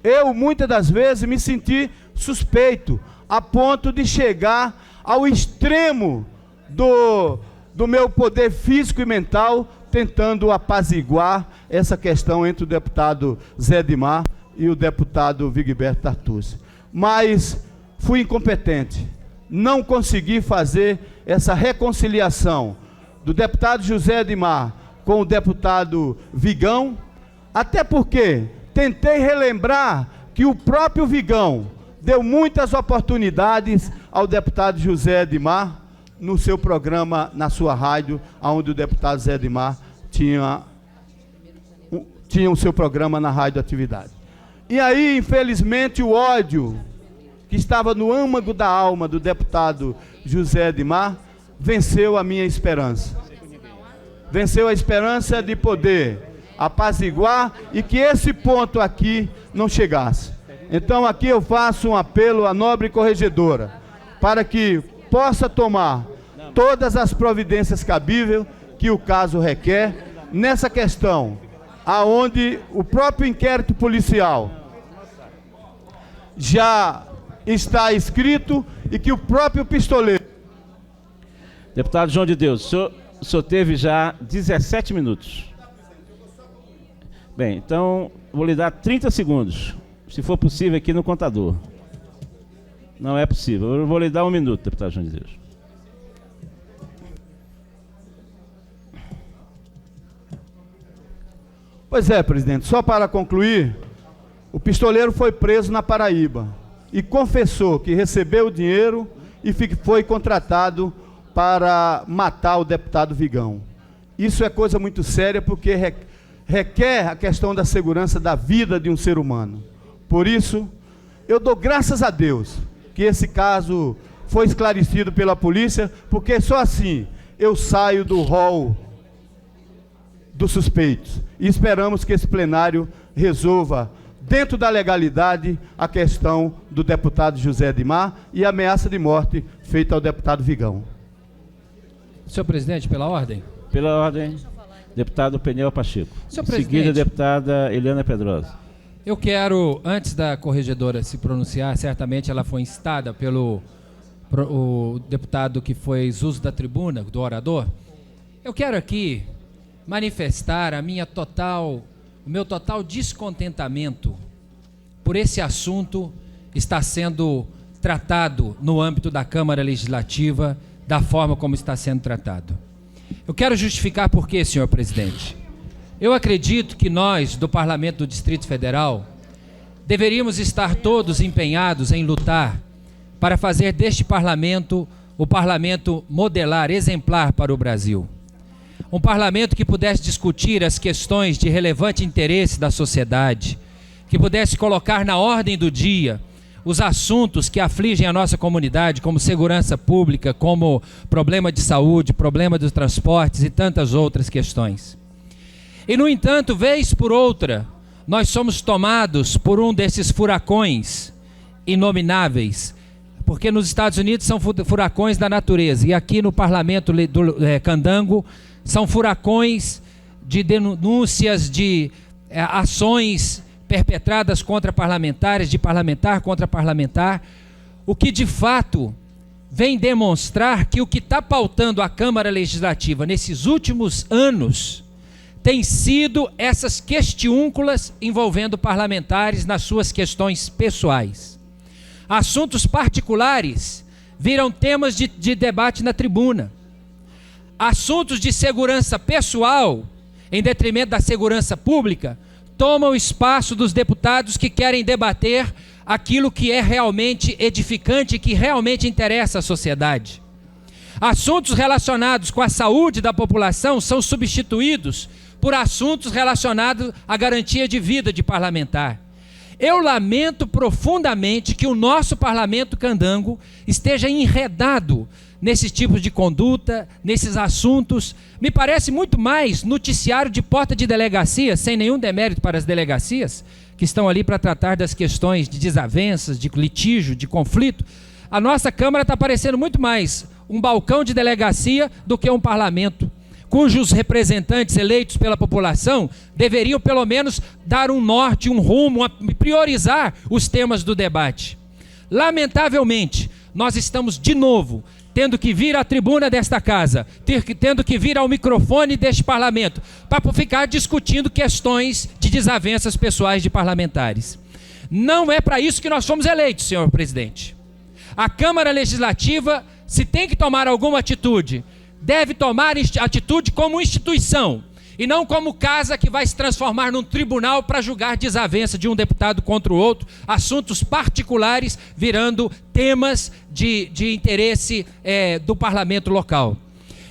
Eu, muitas das vezes, me senti suspeito, a ponto de chegar ao extremo do meu poder físico e mental, tentando apaziguar essa questão entre o deputado Zé Edmar e o deputado Wigberto Tartucci. Mas fui incompetente, não consegui fazer essa reconciliação do deputado José Edmar com o deputado Vigão, até porque tentei relembrar que o próprio Vigão deu muitas oportunidades ao deputado José Edmar no seu programa, na sua rádio, onde o deputado Zé Edmar tinha o seu programa na Rádio Atividade. E aí, infelizmente, o ódio que estava no âmago da alma do deputado José Edmar venceu a minha esperança. Venceu a esperança de poder apaziguar e que esse ponto aqui não chegasse. Então aqui eu faço um apelo à nobre corregedora para que possa tomar todas as providências cabíveis que o caso requer nessa questão, aonde o próprio inquérito policial já está escrito e que o próprio pistoleiro... Deputado João de Deus, o senhor teve já 17 minutos. Bem, então vou lhe dar 30 segundos, se for possível aqui no contador. Não é possível, eu vou lhe dar 1 minuto, deputado João de Deus. Pois é, presidente, só para concluir, o pistoleiro foi preso na Paraíba e confessou que recebeu o dinheiro e foi contratado para matar o deputado Vigão. Isso é coisa muito séria porque requer a questão da segurança da vida de um ser humano. Por isso, eu dou graças a Deus que esse caso foi esclarecido pela polícia, porque só assim eu saio do rol dos suspeitos. E esperamos que esse plenário resolva, dentro da legalidade, a questão do deputado José Edmar e a ameaça de morte feita ao deputado Vigão. Senhor presidente, pela ordem. Pela ordem, deputado Peniel Pacheco. Senhor em seguida, presidente, deputada Eliana Pedrosa. eu quero, antes da corregedora se pronunciar, certamente ela foi instada pelo o deputado que fez uso da tribuna, do orador, eu quero aqui manifestar o meu total descontentamento por esse assunto estar sendo tratado no âmbito da Câmara Legislativa da forma como está sendo tratado. Eu quero justificar por quê, senhor presidente. Eu acredito que nós, do Parlamento do Distrito Federal, deveríamos estar todos empenhados em lutar para fazer deste Parlamento o Parlamento modelar, exemplar para o Brasil. um parlamento que pudesse discutir as questões de relevante interesse da sociedade, que pudesse colocar na ordem do dia os assuntos que afligem a nossa comunidade, como segurança pública, como problema de saúde, problema dos transportes e tantas outras questões. E, no entanto, vez por outra, nós somos tomados por um desses furacões inomináveis, porque nos Estados Unidos são furacões da natureza, e aqui no parlamento do Candango são furacões de denúncias, de ações perpetradas contra parlamentares, de parlamentar contra parlamentar, o que de fato vem demonstrar que o que está pautando a Câmara Legislativa nesses últimos anos tem sido essas questiúnculas envolvendo parlamentares nas suas questões pessoais. Assuntos particulares viram temas de debate na tribuna. Assuntos de segurança pessoal, em detrimento da segurança pública, tomam o espaço dos deputados que querem debater aquilo que é realmente edificante e que realmente interessa à sociedade. Assuntos relacionados com a saúde da população são substituídos por assuntos relacionados à garantia de vida de parlamentar. Eu lamento profundamente que o nosso parlamento candango esteja enredado nesses tipos de conduta, nesses assuntos. Me parece muito mais noticiário de porta de delegacia, sem nenhum demérito para as delegacias, que estão ali para tratar das questões de desavenças, de litígio, de conflito. A nossa Câmara está parecendo muito mais um balcão de delegacia do que um parlamento, cujos representantes eleitos pela população deveriam pelo menos dar um norte, um rumo, priorizar os temas do debate. Lamentavelmente, nós estamos de novo tendo que vir à tribuna desta casa, tendo que vir ao microfone deste parlamento, para ficar discutindo questões de desavenças pessoais de parlamentares. Não é para isso que nós fomos eleitos, senhor presidente. A Câmara Legislativa, se tem que tomar alguma atitude, deve tomar atitude como instituição, e não como casa que vai se transformar num tribunal para julgar desavença de um deputado contra o outro, assuntos particulares virando temas de interesse do parlamento local.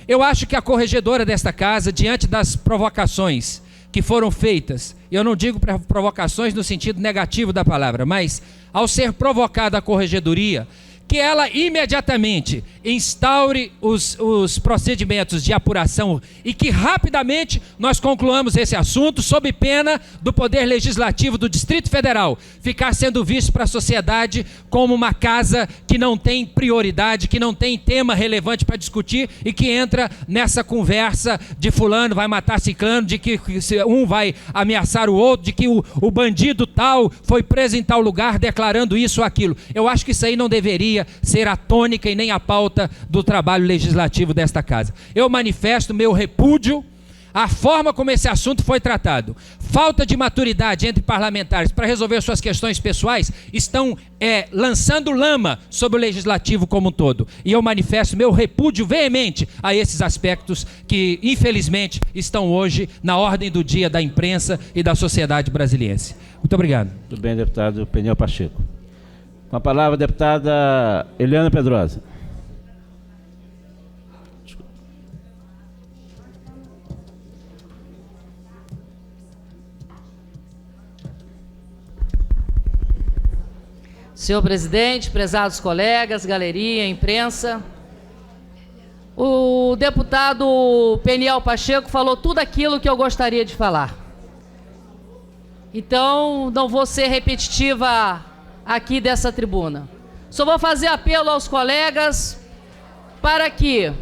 Eu acho que a corregedora desta casa, diante das provocações que foram feitas, eu não digo provocações no sentido negativo da palavra, mas ao ser provocada a corregedoria, que ela imediatamente instaure os procedimentos de apuração e que rapidamente nós concluamos esse assunto, sob pena do Poder Legislativo do Distrito Federal ficar sendo visto para a sociedade como uma casa que não tem prioridade, que não tem tema relevante para discutir e que entra nessa conversa de fulano vai matar ciclano, de que um vai ameaçar o outro, de que o bandido tal foi preso em tal lugar declarando isso ou aquilo. Eu acho que isso aí não deveria ser a tônica e nem a pauta do trabalho legislativo desta casa. Eu manifesto meu repúdio à forma como esse assunto foi tratado. Falta de maturidade entre parlamentares para resolver suas questões pessoais estão lançando lama sobre o legislativo como um todo. E eu manifesto meu repúdio veemente a esses aspectos que, infelizmente, estão hoje na ordem do dia da imprensa e da sociedade brasiliense. Muito obrigado. Muito bem, deputado Peniel Pacheco. Com a palavra, a deputada Eliana Pedrosa. Senhor presidente, prezados colegas, galeria, imprensa, o deputado Peniel Pacheco falou tudo aquilo que eu gostaria de falar. Então, não vou ser repetitiva aqui dessa tribuna. Só vou fazer apelo aos colegas para que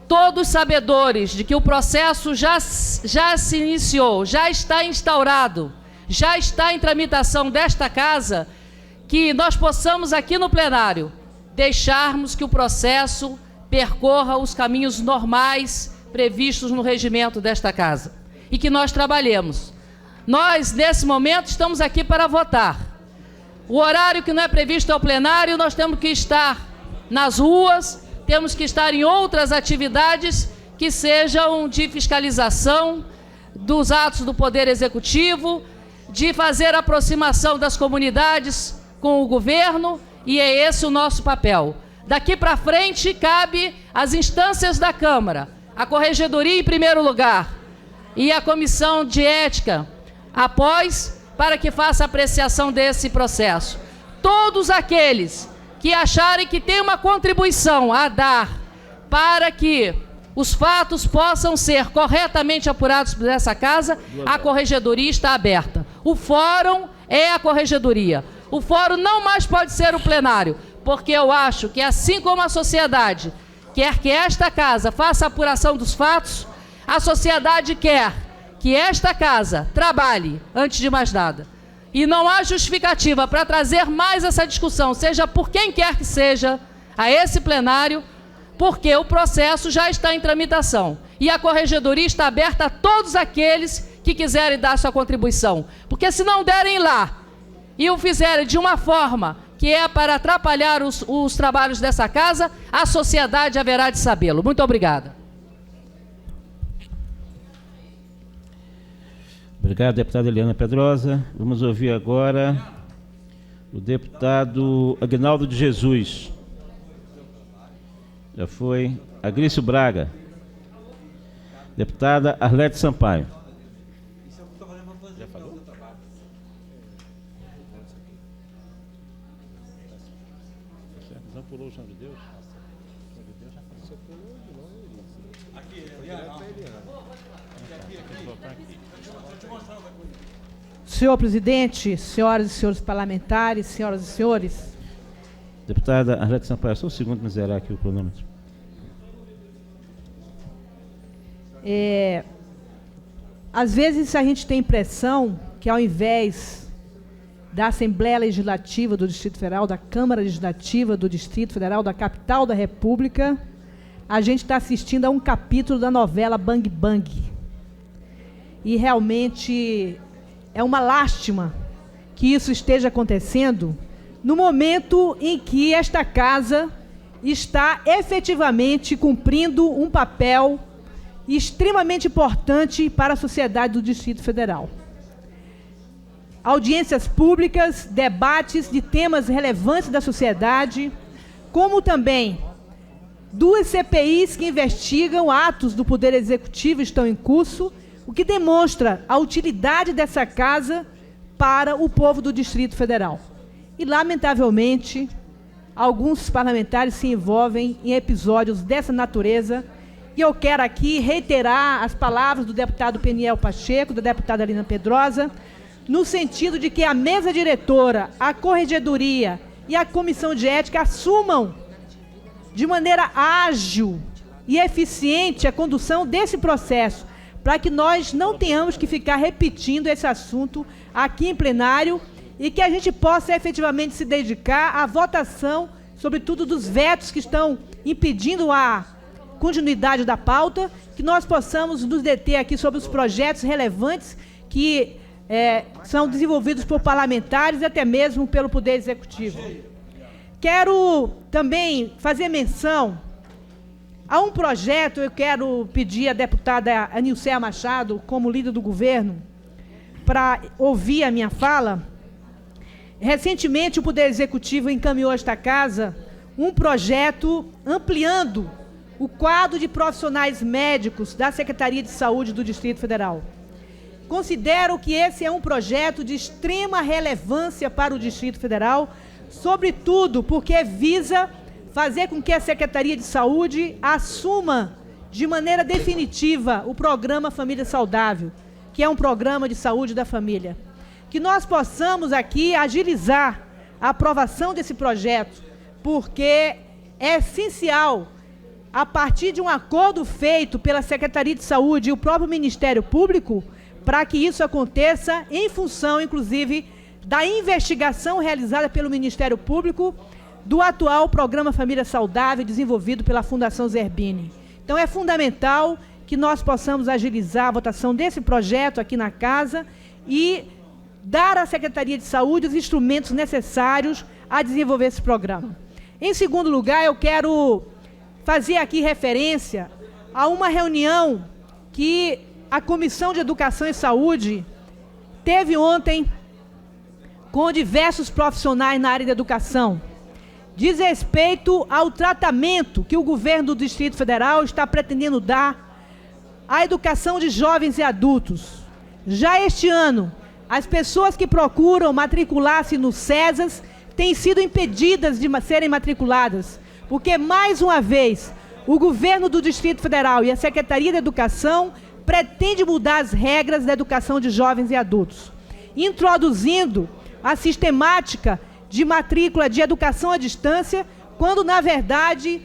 todos sabedores de que o processo já se iniciou, já está instaurado, já está em tramitação desta casa, que nós possamos aqui no plenário deixarmos que o processo percorra os caminhos normais previstos no regimento desta casa e que nós trabalhemos. Nós, nesse momento, estamos aqui para votar. O horário que não é previsto ao plenário, nós temos que estar nas ruas, temos que estar em outras atividades que sejam de fiscalização dos atos do Poder Executivo, de fazer aproximação das comunidades com o governo, e é esse o nosso papel. Daqui para frente, cabe às instâncias da Câmara a Corregedoria em primeiro lugar e a Comissão de Ética após, para que faça apreciação desse processo. Todos aqueles que acharem que tem uma contribuição a dar para que os fatos possam ser corretamente apurados por essa casa, a Corregedoria está aberta. O fórum é a Corregedoria. O fórum não mais pode ser o plenário, porque eu acho que, assim como a sociedade quer que esta casa faça a apuração dos fatos, a sociedade quer que esta casa trabalhe, antes de mais nada. E não há justificativa para trazer mais essa discussão, seja por quem quer que seja, a esse plenário, porque o processo já está em tramitação. E a Corregedoria está aberta a todos aqueles que quiserem dar sua contribuição. Porque se não derem lá e o fizerem de uma forma que é para atrapalhar os trabalhos dessa casa, a sociedade haverá de sabê-lo. Muito obrigada. Obrigado, deputada Eliana Pedrosa. Vamos ouvir agora o deputado Aguinaldo de Jesus. Já foi. Agrício Braga. Deputada Arlete Sampaio. Já falou? Não pulou o chão de Deus? Senhor presidente, senhoras e senhores parlamentares, senhoras e senhores. Deputada Arlete Sampaio, só um segundo para zerar aqui o cronômetro. Às vezes a gente tem a impressão que, ao invés da Assembleia Legislativa do Distrito Federal, da Câmara Legislativa do Distrito Federal, da capital da República, a gente está assistindo a um capítulo da novela Bang Bang. E realmente é uma lástima que isso esteja acontecendo no momento em que esta casa está efetivamente cumprindo um papel extremamente importante para a sociedade do Distrito Federal. Audiências públicas, debates de temas relevantes da sociedade, como também 2 CPIs que investigam atos do Poder Executivo estão em curso, o que demonstra a utilidade dessa casa para o povo do Distrito Federal. E, lamentavelmente, alguns parlamentares se envolvem em episódios dessa natureza, e eu quero aqui reiterar as palavras do deputado Peniel Pacheco, da deputada Eliana Pedrosa, no sentido de que a mesa diretora, a Corregedoria e a Comissão de Ética assumam de maneira ágil e eficiente a condução desse processo, para que nós não tenhamos que ficar repetindo esse assunto aqui em plenário e que a gente possa efetivamente se dedicar à votação, sobretudo dos vetos que estão impedindo a continuidade da pauta, que nós possamos nos deter aqui sobre os projetos relevantes que são desenvolvidos por parlamentares e até mesmo pelo Poder Executivo. Quero também fazer menção a um projeto. Eu quero pedir à deputada Anilcéia Machado, como líder do governo, para ouvir a minha fala. Recentemente, o Poder Executivo encaminhou a esta casa um projeto ampliando o quadro de profissionais médicos da Secretaria de Saúde do Distrito Federal. Considero que esse é um projeto de extrema relevância para o Distrito Federal, sobretudo porque visa fazer com que a Secretaria de Saúde assuma de maneira definitiva o programa Família Saudável, que é um programa de saúde da família. Que nós possamos aqui agilizar a aprovação desse projeto, porque é essencial, a partir de um acordo feito pela Secretaria de Saúde e o próprio Ministério Público, para que isso aconteça em função, inclusive, da investigação realizada pelo Ministério Público do atual programa Família Saudável, desenvolvido pela Fundação Zerbini. Então, é fundamental que nós possamos agilizar a votação desse projeto aqui na casa e dar à Secretaria de Saúde os instrumentos necessários a desenvolver esse programa. Em segundo lugar, eu quero fazer aqui referência a uma reunião que a Comissão de Educação e Saúde teve ontem com diversos profissionais na área da educação, diz respeito ao tratamento que o governo do Distrito Federal está pretendendo dar à educação de jovens e adultos. Já este ano, as pessoas que procuram matricular-se no SESAS têm sido impedidas de serem matriculadas, porque, mais uma vez, o governo do Distrito Federal e a Secretaria da Educação pretende mudar as regras da educação de jovens e adultos, introduzindo a sistemática de matrícula de educação à distância, quando, na verdade,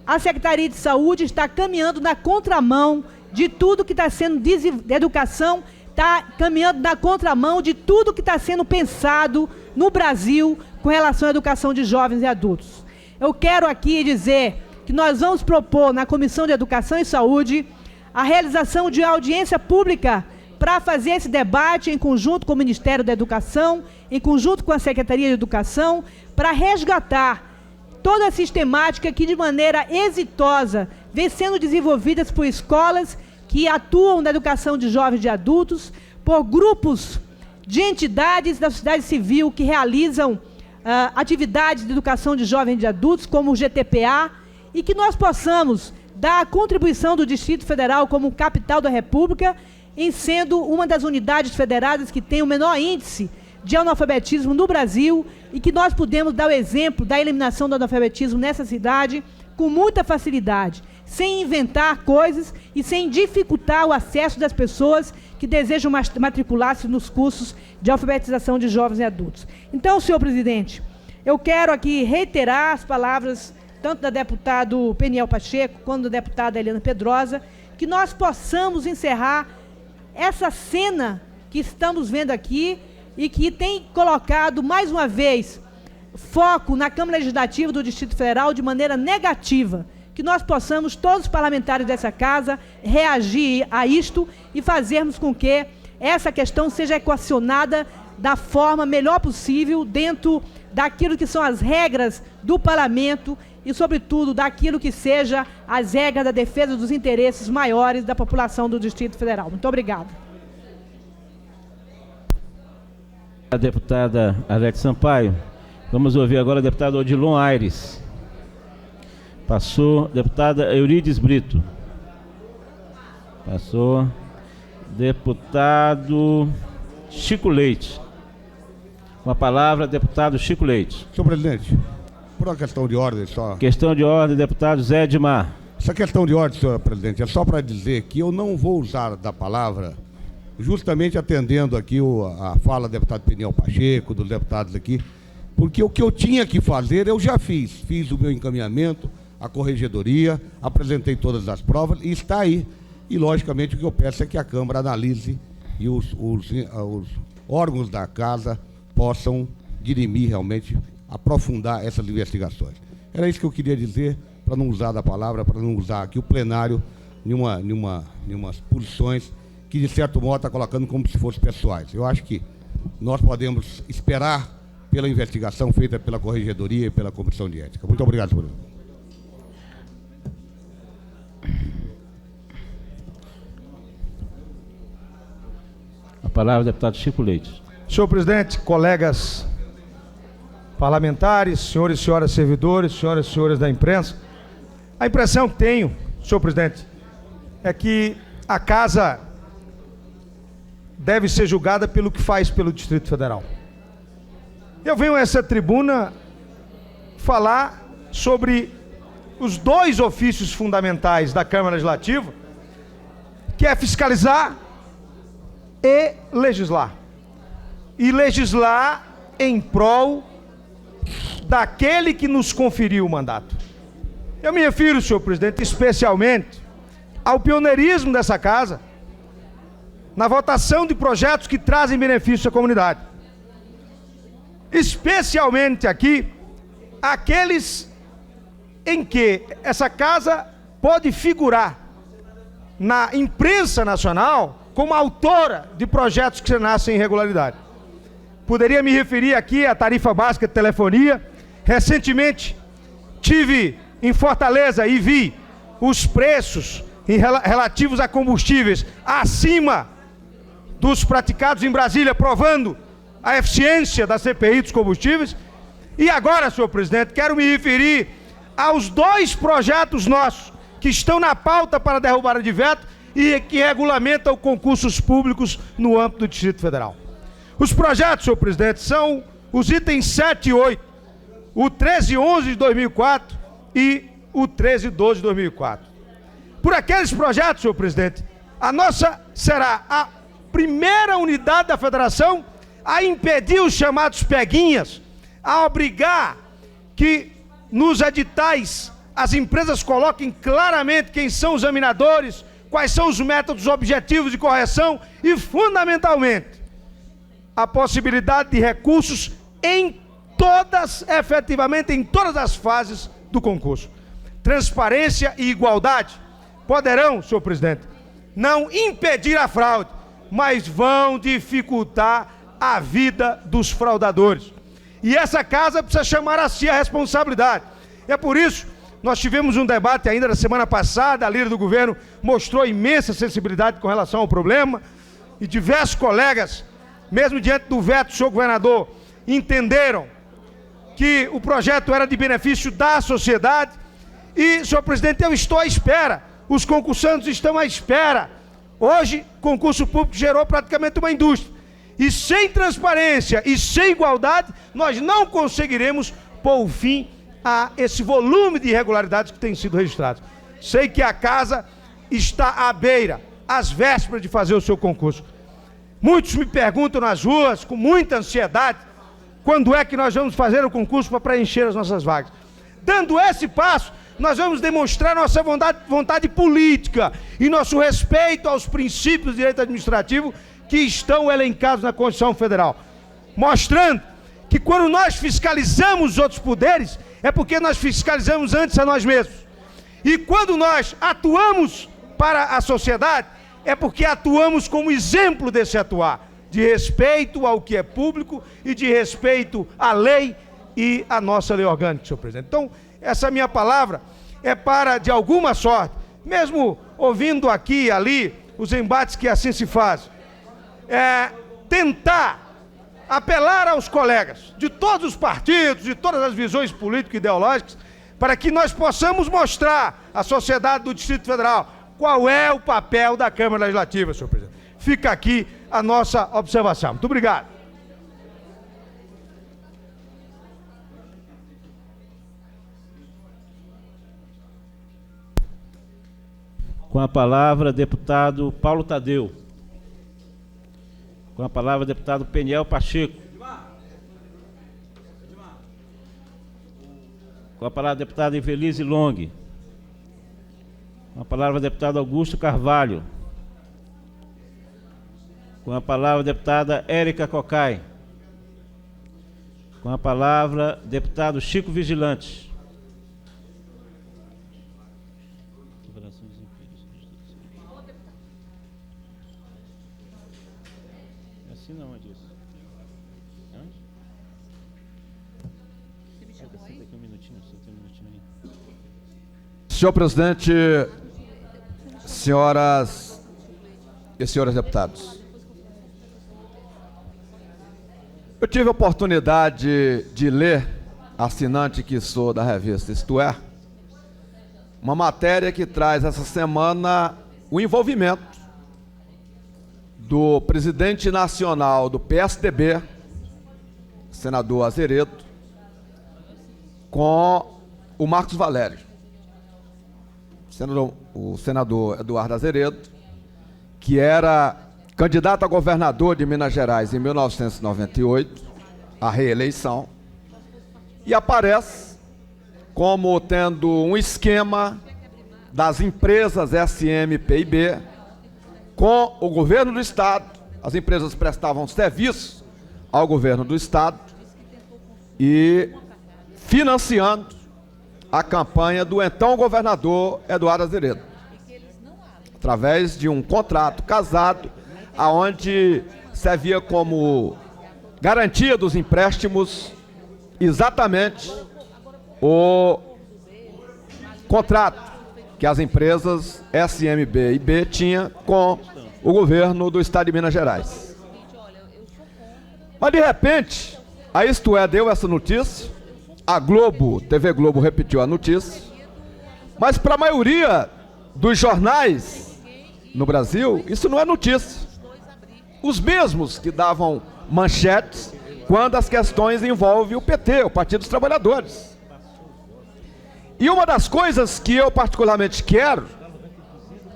a Secretaria de Saúde está caminhando na contramão de tudo que está sendo educação, está caminhando na contramão de tudo que está sendo pensado no Brasil com relação à educação de jovens e adultos. Eu quero aqui dizer que nós vamos propor na Comissão de Educação e Saúde a realização de audiência pública para fazer esse debate em conjunto com o Ministério da Educação, em conjunto com a Secretaria de Educação, para resgatar toda a sistemática que, de maneira exitosa, vem sendo desenvolvidas por escolas que atuam na educação de jovens e adultos, por grupos de entidades da sociedade civil que realizam atividades de educação de jovens e adultos, como o GTPA, e que nós possamos dar a contribuição do Distrito Federal como capital da República, em sendo uma das unidades federadas que tem o menor índice de analfabetismo no Brasil, e que nós podemos dar o exemplo da eliminação do analfabetismo nessa cidade com muita facilidade, sem inventar coisas e sem dificultar o acesso das pessoas que desejam matricular-se nos cursos de alfabetização de jovens e adultos. Então, senhor presidente, eu quero aqui reiterar as palavras tanto da deputada Peniel Pacheco quanto da deputada Helena Pedrosa, que nós possamos encerrar essa cena que estamos vendo aqui e que tem colocado, mais uma vez, foco na Câmara Legislativa do Distrito Federal de maneira negativa, que nós possamos, todos os parlamentares dessa casa, reagir a isto e fazermos com que essa questão seja equacionada da forma melhor possível, dentro daquilo que são as regras do parlamento e, sobretudo, daquilo que seja as regras da defesa dos interesses maiores da população do Distrito Federal. Muito obrigada. A deputada Alex Sampaio. Vamos ouvir agora a deputada Odilon Aires. Passou. Deputada Eurides Brito. Passou. Deputado Chico Leite. Com a palavra, deputado Chico Leite. Senhor presidente, por uma questão de ordem só. Questão de ordem, deputado Zé Edmar. Essa questão de ordem, senhor presidente, é só para dizer que eu não vou usar da palavra, justamente atendendo aqui a fala do deputado Peniel Pacheco, dos deputados aqui, porque o que eu tinha que fazer eu já fiz. Fiz o meu encaminhamento, a corregedoria, apresentei todas as provas e está aí. E, logicamente, o que eu peço é que a Câmara analise e os órgãos da Casa possam dirimir realmente, aprofundar essas investigações. Era isso que eu queria dizer, para não usar da palavra, para não usar aqui o plenário em umas posições que, de certo modo, está colocando como se fossem pessoais. Eu acho que nós podemos esperar pela investigação feita pela Corregedoria e pela Comissão de Ética. Muito obrigado, senhor. A palavra, deputado Chico Leite. Senhor presidente, colegas parlamentares, senhores e senhoras servidores, senhoras e senhores da imprensa, a impressão que tenho, senhor presidente, é que a Casa deve ser julgada pelo que faz pelo Distrito Federal. Eu venho a essa tribuna falar sobre os dois ofícios fundamentais da Câmara Legislativa, que é fiscalizar e legislar. E legislar em prol daquele que nos conferiu o mandato. Eu me refiro, senhor presidente, especialmente ao pioneirismo dessa Casa na votação de projetos que trazem benefício à comunidade. Especialmente aqui, aqueles em que essa Casa pode figurar na imprensa nacional como autora de projetos que nascem em irregularidade. Poderia me referir aqui à tarifa básica de telefonia. Recentemente tive em Fortaleza e vi os preços relativos a combustíveis acima dos praticados em Brasília, provando a eficiência da CPI dos combustíveis. E agora, senhor presidente, quero me referir aos 2 projetos nossos que estão na pauta para derrubada de veto e que regulamentam concursos públicos no âmbito do Distrito Federal. Os projetos, senhor presidente, são os itens 7 e 8, o 1311 de 2004 e o 1312 de 2004. Por aqueles projetos, senhor presidente, a nossa será a primeira unidade da federação a impedir os chamados peguinhas, a obrigar que nos editais as empresas coloquem claramente quem são os examinadores, quais são os métodos objetivos de correção e, fundamentalmente, a possibilidade de recursos efetivamente em todas as fases do concurso. Transparência e igualdade poderão, senhor presidente, não impedir a fraude, mas vão dificultar a vida dos fraudadores. E essa casa precisa chamar a si a responsabilidade. É por isso, nós tivemos um debate ainda na semana passada, a líder do governo mostrou imensa sensibilidade com relação ao problema, e diversos colegas, mesmo diante do veto do senhor governador, entenderam que o projeto era de benefício da sociedade. E, senhor presidente, eu estou à espera, os concursantes estão à espera. Hoje, concurso público gerou praticamente uma indústria. E sem transparência e sem igualdade, nós não conseguiremos pôr fim a esse volume de irregularidades que tem sido registrados. Sei que a casa está à beira, às vésperas de fazer o seu concurso. Muitos me perguntam nas ruas, com muita ansiedade, quando é que nós vamos fazer o concurso para preencher as nossas vagas. Dando esse passo, nós vamos demonstrar nossa vontade política e nosso respeito aos princípios do direito administrativo que estão elencados na Constituição Federal, mostrando que quando nós fiscalizamos os outros poderes, é porque nós fiscalizamos antes a nós mesmos. E quando nós atuamos para a sociedade, é porque atuamos como exemplo desse atuar, de respeito ao que é público e de respeito à lei e à nossa lei orgânica, senhor presidente. Então, essa minha palavra é para, de alguma sorte, mesmo ouvindo aqui e ali os embates que assim se fazem, tentar apelar aos colegas de todos os partidos, de todas as visões político-ideológicas, para que nós possamos mostrar à sociedade do Distrito Federal qual é o papel da Câmara Legislativa, senhor presidente. Fica aqui a nossa observação. Muito obrigado. Com a palavra, deputado Paulo Tadeu. Com a palavra, deputado Peniel Pacheco. Com a palavra, deputada Invelise Long. Com a palavra, deputado Augusto Carvalho. Com a palavra, deputada Érica Cocai. Com a palavra, deputado Chico Vigilante. Assim não, onde isso? Onde? Senta aqui um minutinho, só tem um minutinho aí. Senhor presidente, senhoras e senhores deputados, eu tive a oportunidade de ler, assinante que sou da revista Isto É, uma matéria que traz essa semana o envolvimento do presidente nacional do PSDB, senador Azeredo, com o Marcos Valério. O senador Eduardo Azeredo, que era candidato a governador de Minas Gerais em 1998, a reeleição, e aparece como tendo um esquema das empresas SMPIB com o governo do Estado. As empresas prestavam serviço ao governo do Estado e financiando a campanha do então governador Eduardo Azeredo, através de um contrato casado, aonde servia como garantia dos empréstimos exatamente o contrato que as empresas SMB e B tinham com o governo do Estado de Minas Gerais. Mas de repente, a Isto É deu essa notícia a Globo, TV Globo repetiu a notícia, mas para a maioria dos jornais no Brasil, isso não é notícia. Os mesmos que davam manchetes quando as questões envolvem o PT, o Partido dos Trabalhadores. E uma das coisas que eu particularmente quero,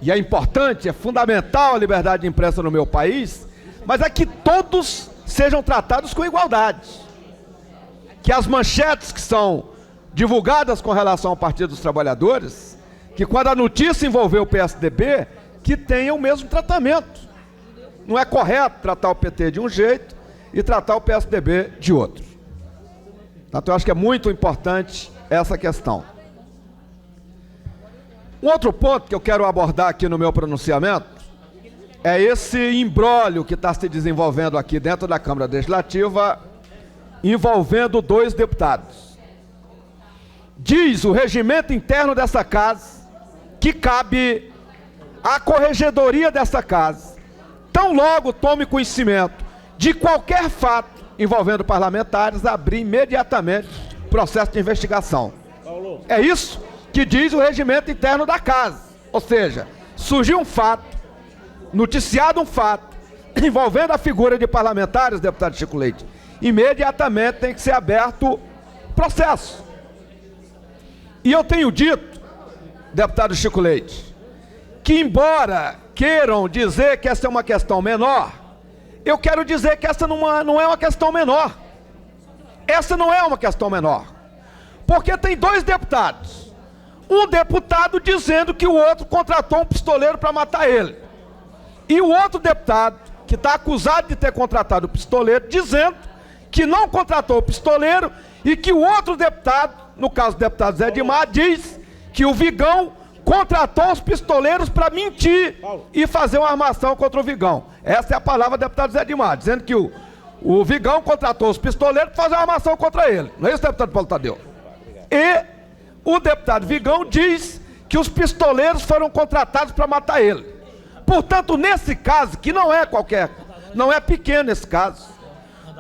e é importante, é fundamental a liberdade de imprensa no meu país, mas é que todos sejam tratados com igualdade. Que as manchetes que são divulgadas com relação ao Partido dos Trabalhadores, que quando a notícia envolver o PSDB, que tenham o mesmo tratamento. Não é correto tratar o PT de um jeito e tratar o PSDB de outro. Portanto, eu acho que é muito importante essa questão. Um outro ponto que eu quero abordar aqui no meu pronunciamento é esse imbróglio que está se desenvolvendo aqui dentro da Câmara Legislativa, envolvendo 2 deputados. Diz o regimento interno dessa casa que cabe à corregedoria dessa casa, tão logo tome conhecimento de qualquer fato envolvendo parlamentares, abrir imediatamente processo de investigação. É isso que diz o regimento interno da casa. Ou seja, surgiu um fato, noticiado um fato, envolvendo a figura de parlamentares, deputado Chico Leite, imediatamente tem que ser aberto processo. E eu tenho dito, deputado Chico Leite, que embora queiram dizer que essa é uma questão menor, eu quero dizer que essa não é uma questão menor. Essa não é uma questão menor. Porque tem 2 deputados. Um deputado dizendo que o outro contratou um pistoleiro para matar ele. E o outro deputado, que está acusado de ter contratado o pistoleiro, dizendo que não contratou o pistoleiro e que o outro deputado, no caso do deputado Zé Edmar, diz que o Vigão contratou os pistoleiros para mentir e fazer uma armação contra o Vigão. Essa é a palavra do deputado Zé Edmar, dizendo que o Vigão contratou os pistoleiros para fazer uma armação contra ele. Não é isso, deputado Paulo Tadeu? E o deputado Vigão diz que os pistoleiros foram contratados para matar ele. Portanto, nesse caso, que não é qualquer, não é pequeno esse caso,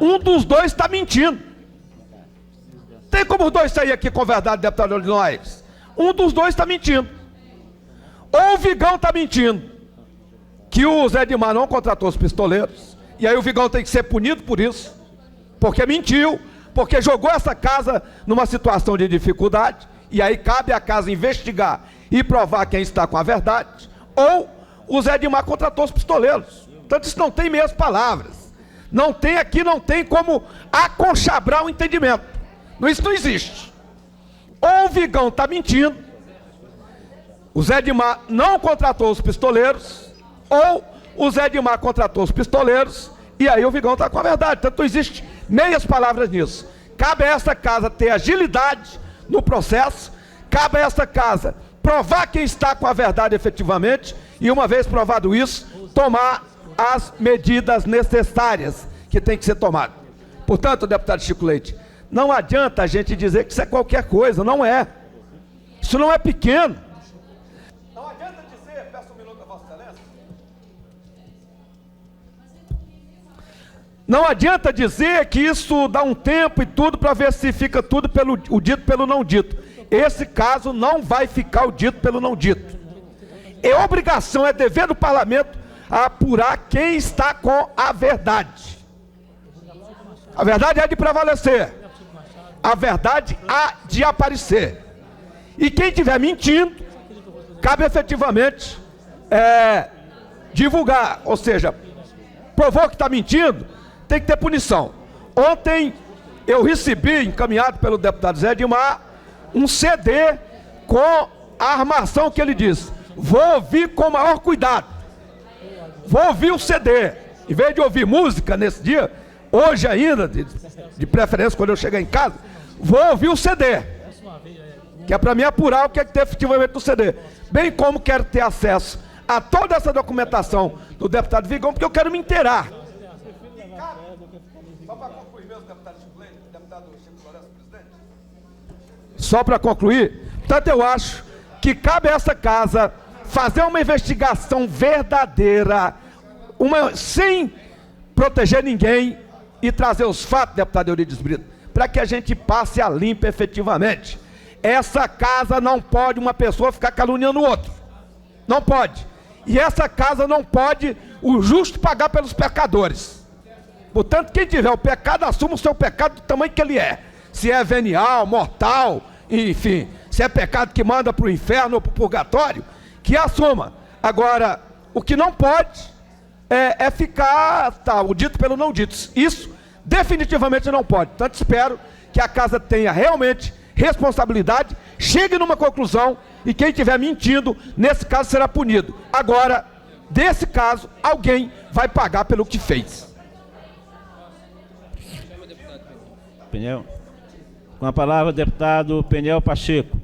um dos 2 está mentindo. Tem como os 2 sair aqui com verdade, deputado Illinois? Um dos 2 está mentindo. Ou o Vigão está mentindo, que o Zé Edmar não contratou os pistoleiros, e aí o Vigão tem que ser punido por isso, porque mentiu, porque jogou essa casa numa situação de dificuldade, e aí cabe à casa investigar e provar quem está com a verdade, ou o Zé Edmar contratou os pistoleiros. Portanto, isso não tem meias palavras. Não tem aqui, não tem como aconchabrar o entendimento. Isso não existe. Ou o Vigão está mentindo, o Zé Edmar não contratou os pistoleiros, ou o Zé Edmar contratou os pistoleiros, e aí o Vigão está com a verdade. Portanto, não existe meias palavras nisso. Cabe a essa casa ter agilidade no processo, cabe a essa casa provar quem está com a verdade efetivamente, e uma vez provado isso, tomar as medidas necessárias que tem que ser tomadas. Portanto, deputado Chico Leite, não adianta a gente dizer que isso é qualquer coisa, não é. Isso não é pequeno. Não adianta dizer, peço um minuto a Vossa Excelência. Não adianta dizer que isso dá um tempo e tudo para ver se fica tudo o dito pelo não dito. Esse caso não vai ficar o dito pelo não dito. É obrigação, é dever do parlamento a apurar quem está com a verdade. A verdade é de prevalecer. A verdade há de aparecer. E quem estiver mentindo, cabe efetivamente divulgar. Ou seja, provou que está mentindo, tem que ter punição. Ontem eu recebi, encaminhado pelo deputado Zé Edmar, um CD com a armação que ele disse. Vou ouvir com o maior cuidado. Vou ouvir o CD. Em vez de ouvir música nesse dia, hoje ainda, de preferência quando eu chegar em casa, vou ouvir o CD. Que é para mim apurar o que é que tem efetivamente no CD. Bem como quero ter acesso a toda essa documentação do deputado Vigão, porque eu quero me inteirar. Só para concluir mesmo, deputado Chico Florencio, presidente. Só para concluir, portanto eu acho que cabe a essa casa fazer uma investigação verdadeira, sem proteger ninguém e trazer os fatos, deputado Eurídice Brito, para que a gente passe a limpo efetivamente. Essa casa não pode uma pessoa ficar caluniando o outro. Não pode. E essa casa não pode o justo pagar pelos pecadores. Portanto, quem tiver o pecado, assuma o seu pecado do tamanho que ele é. Se é venial, mortal, enfim, se é pecado que manda para o inferno ou para o purgatório, que assuma. Agora, o que não pode é ficar, o dito pelo não dito. Isso definitivamente não pode. Portanto, espero que a casa tenha realmente responsabilidade, chegue numa conclusão e quem estiver mentindo, nesse caso, será punido. Agora, desse caso, alguém vai pagar pelo que fez. Peniel. Com a palavra, deputado Peniel Pacheco.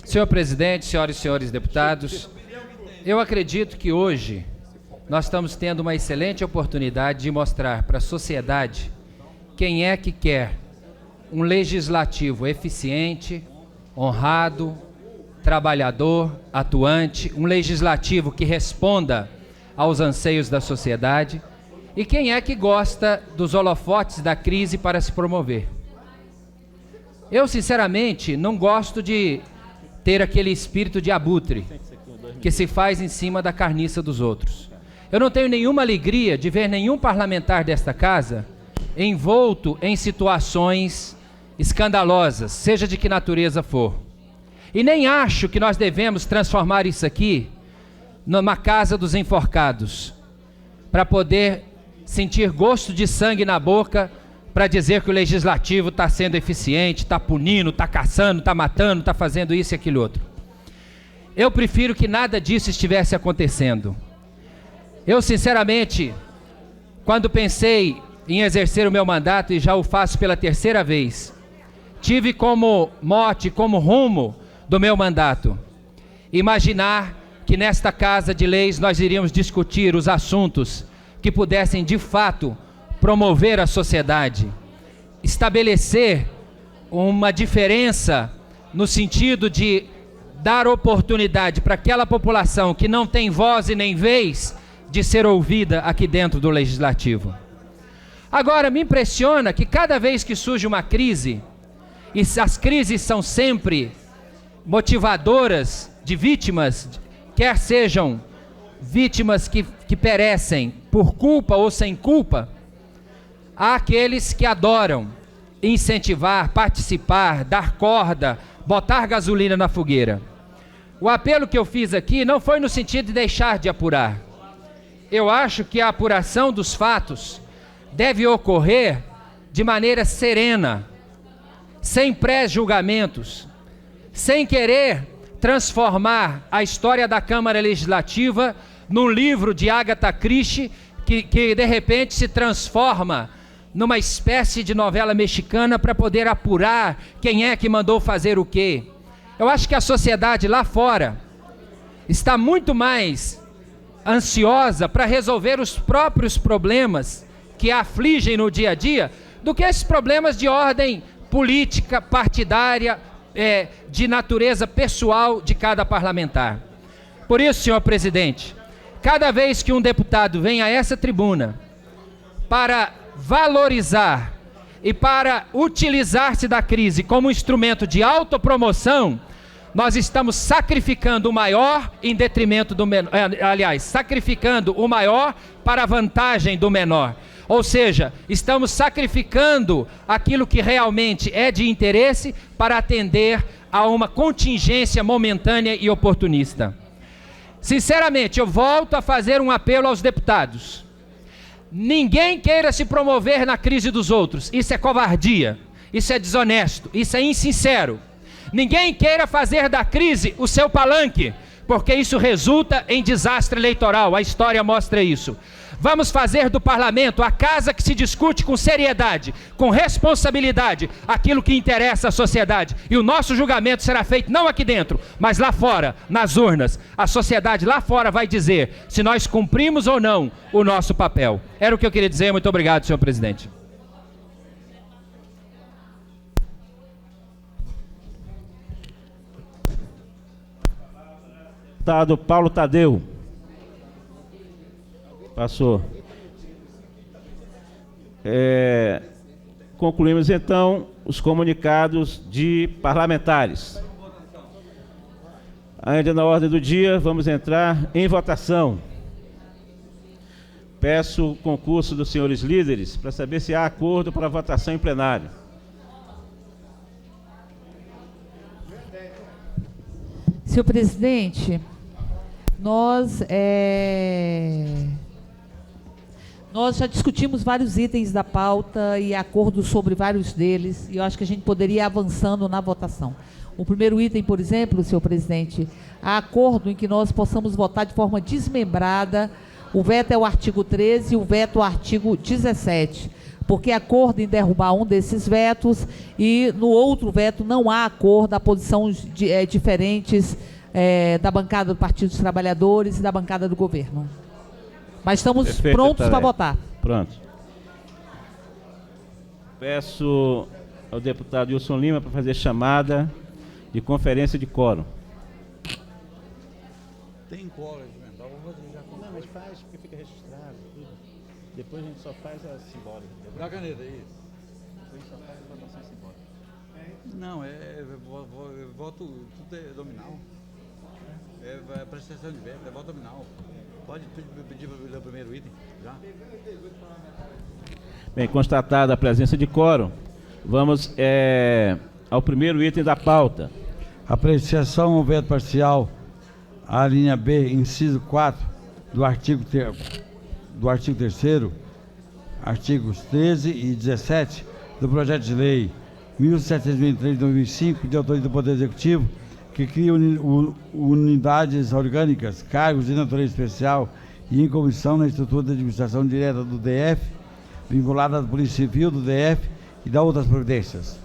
Senhor presidente, senhoras e senhores deputados, eu acredito que hoje nós estamos tendo uma excelente oportunidade de mostrar para a sociedade quem é que quer um legislativo eficiente, honrado, trabalhador, atuante, um legislativo que responda aos anseios da sociedade e quem é que gosta dos holofotes da crise para se promover. Eu, sinceramente, não gosto de ter aquele espírito de abutre que se faz em cima da carniça dos outros. Eu não tenho nenhuma alegria de ver nenhum parlamentar desta casa envolto em situações escandalosas, seja de que natureza for. E nem acho que nós devemos transformar isso aqui numa casa dos enforcados, para poder sentir gosto de sangue na boca, para dizer que o legislativo está sendo eficiente, está punindo, está caçando, está matando, está fazendo isso e aquilo outro. Eu prefiro que nada disso estivesse acontecendo. Eu, sinceramente, quando pensei em exercer o meu mandato, e já o faço pela terceira vez, tive como mote, como rumo do meu mandato, imaginar que nesta Casa de Leis nós iríamos discutir os assuntos que pudessem, de fato, promover a sociedade, estabelecer uma diferença no sentido de dar oportunidade para aquela população que não tem voz e nem vez de ser ouvida aqui dentro do Legislativo. Agora, me impressiona que cada vez que surge uma crise, e as crises são sempre motivadoras de vítimas, quer sejam vítimas que perecem por culpa ou sem culpa, há aqueles que adoram incentivar, participar, dar corda, botar gasolina na fogueira. O apelo que eu fiz aqui não foi no sentido de deixar de apurar. Eu acho que a apuração dos fatos deve ocorrer de maneira serena, sem pré-julgamentos, sem querer transformar a história da Câmara Legislativa num livro de Agatha Christie que de repente se transforma numa espécie de novela mexicana para poder apurar quem é que mandou fazer o quê. Eu acho que a sociedade lá fora está muito mais ansiosa para resolver os próprios problemas que a afligem no dia a dia do que esses problemas de ordem política, partidária, de natureza pessoal de cada parlamentar. Por isso, senhor presidente, cada vez que um deputado vem a essa tribuna para valorizar e para utilizar-se da crise como instrumento de autopromoção, nós estamos sacrificando o maior em detrimento do menor, sacrificando o maior para a vantagem do menor. Ou seja, estamos sacrificando aquilo que realmente é de interesse para atender a uma contingência momentânea e oportunista. Sinceramente, eu volto a fazer um apelo aos deputados. Ninguém queira se promover na crise dos outros. Isso é covardia, isso é desonesto, isso é insincero. Ninguém queira fazer da crise o seu palanque, porque isso resulta em desastre eleitoral. A história mostra isso. Vamos fazer do parlamento a casa que se discute com seriedade, com responsabilidade, aquilo que interessa à sociedade. E o nosso julgamento será feito não aqui dentro, mas lá fora, nas urnas. A sociedade lá fora vai dizer se nós cumprimos ou não o nosso papel. Era o que eu queria dizer. Muito obrigado, senhor presidente. Deputado Paulo Tadeu. Passou. Concluímos, então, os comunicados de parlamentares. Ainda na ordem do dia, vamos entrar em votação. Peço o concurso dos senhores líderes para saber se há acordo para votação em plenário. Senhor presidente, nós já discutimos vários itens da pauta e acordos sobre vários deles, e eu acho que a gente poderia ir avançando na votação. O primeiro item, por exemplo, senhor presidente, há acordo em que nós possamos votar de forma desmembrada. O veto é o artigo 13 e o veto é o artigo 17, porque há acordo em derrubar um desses vetos e no outro veto não há acordo, há posições diferentes da bancada do Partido dos Trabalhadores e da bancada do governo. Mas estamos prontos para votar. Pronto. Peço ao deputado Wilson Lima para fazer chamada de conferência de quórum. Tem quórum, então vou fazer já. Não, mas faz porque fica registrado tudo. Depois a gente só faz a simbólica. Dá a caneta, é isso? Depois só faz a votação simbólica. Não, voto, tudo é nominal. É prestação de veto, é voto nominal. Pode pedir para ler o primeiro item, já? Bem, constatada a presença de quórum, vamos ao primeiro item da pauta. Apreciação ao veto parcial à linha B, inciso 4, do artigo 3º, artigos 13 e 17 do projeto de lei 1723 de 2005, de autoria do Poder Executivo, que cria unidades orgânicas, cargos de natureza especial e em comissão na estrutura de administração direta do DF, vinculada à Polícia Civil do DF e da outras providências.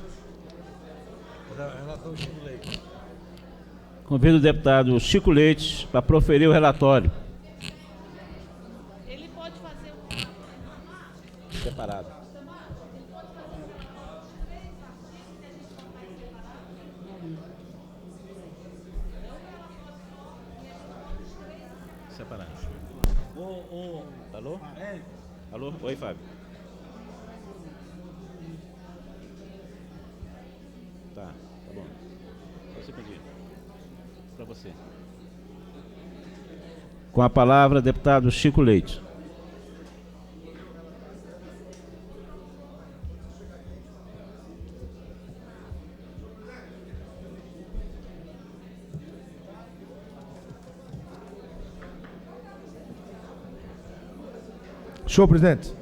Convido o deputado Chico Leite para proferir o relatório. Ele pode fazer Separado. Separado. Alô? Alô? Oi, Fábio. Tá bom. Você pedir. Para você. Com a palavra, deputado Chico Leite. Senhor presidente,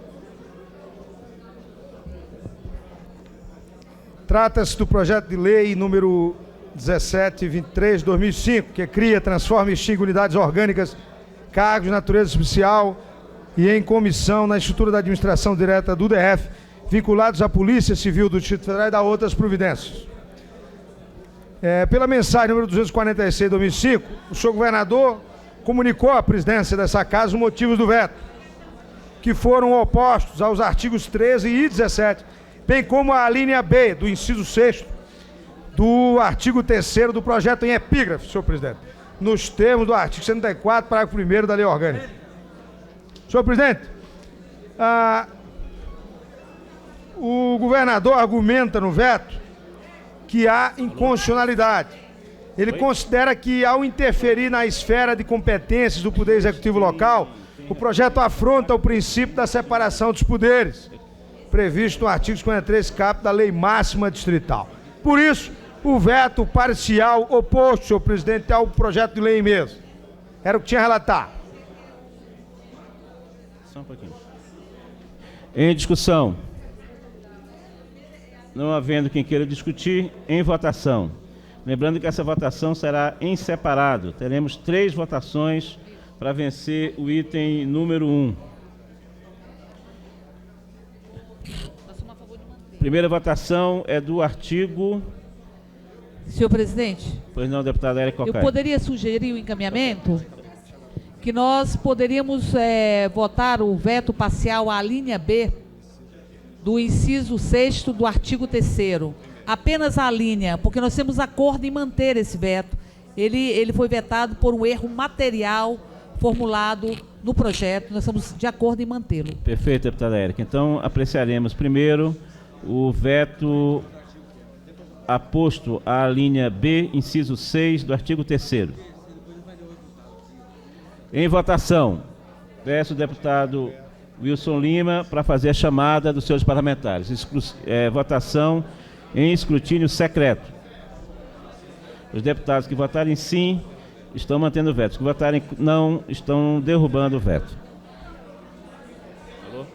trata-se do projeto de lei número 1723 de 2005, que cria, transforma e extingue unidades orgânicas, cargos de natureza especial e em comissão na estrutura da administração direta do DF, vinculados à Polícia Civil do Distrito Federal e da outras providências. Pela mensagem número 246 de 2005, o senhor governador comunicou à presidência dessa casa os motivos do veto, que foram opostos aos artigos 13 e 17, bem como à linha B do inciso 6º do artigo 3º do projeto em epígrafe, senhor presidente, nos termos do artigo 74, parágrafo 1º da lei orgânica. Senhor presidente, o governador argumenta no veto que há inconstitucionalidade. Ele considera que, ao interferir na esfera de competências do Poder Executivo local, o projeto afronta o princípio da separação dos poderes, previsto no artigo 53, caput da Lei Máxima Distrital. Por isso, o veto parcial oposto, senhor presidente, ao projeto de lei mesmo. Era o que tinha a relatar. Só um pouquinho. Em discussão. Não havendo quem queira discutir, em votação. Lembrando que essa votação será em separado. Teremos 3 votações para vencer o item número 1. Primeira votação é do artigo... Senhor presidente, Pois não, deputada Érica Cocai. eu poderia sugerir o encaminhamento que nós poderíamos votar o veto parcial à linha B do inciso 6º do artigo 3º. Apenas a linha, porque nós temos acordo em manter esse veto. Ele foi vetado por um erro material formulado no projeto. Nós estamos de acordo em mantê-lo. Perfeito, deputada Érica. Então, apreciaremos primeiro o veto aposto à linha B, inciso 6 do artigo 3º. Em votação, peço o deputado Wilson Lima para fazer a chamada dos seus parlamentares. Votação em escrutínio secreto. Os deputados que votarem sim estão mantendo o veto. Os que votarem não estão derrubando o veto. Alô?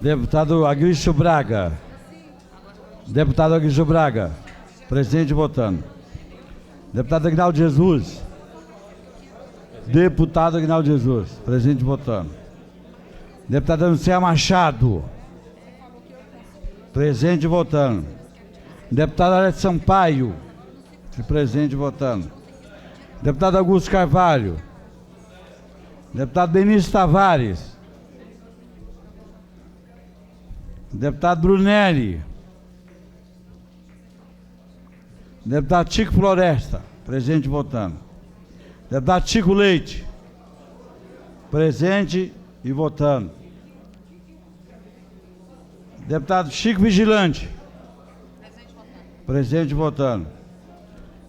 Deputado Agrício Braga. Deputado Agrício Braga. Presente votando. Deputado Aguinaldo Jesus. Deputado Aguinaldo Jesus. Presente votando. Deputada Anuncia Machado. Presente votando. Deputado Alex Sampaio. Presente votando. Deputado Augusto Carvalho. Deputado Benício Tavares. Deputado Brunelli. Deputado Chico Floresta, presente votando. Deputado Chico Leite, presente e votando. Deputado Chico Vigilante, presente e votando.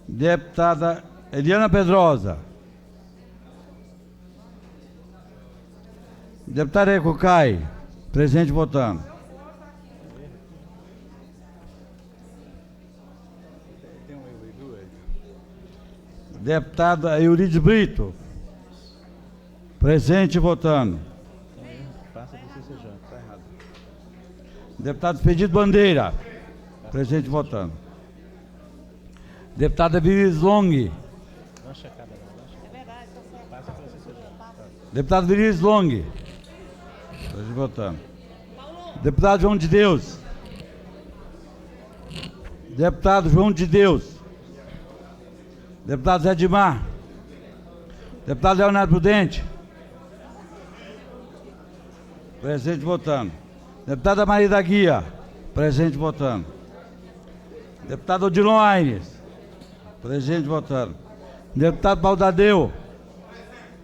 Deputada Eliana Pedrosa. Deputado Ecocai, presente e votando. Deputada Eurides Brito, presente e votando. Deputado Expedito Bandeira, presente e votando. Deputada Vinícius Long. Deputado Vinícius Long, presente e votando. Deputado João de Deus. Deputado João de Deus. Deputado Zé Dimar. Deputado Leonardo Prudente. Presente votando. Deputada Maria da Guia. Presente votando. Deputado Odilon Aires. Presente votando. Deputado Baldadeu.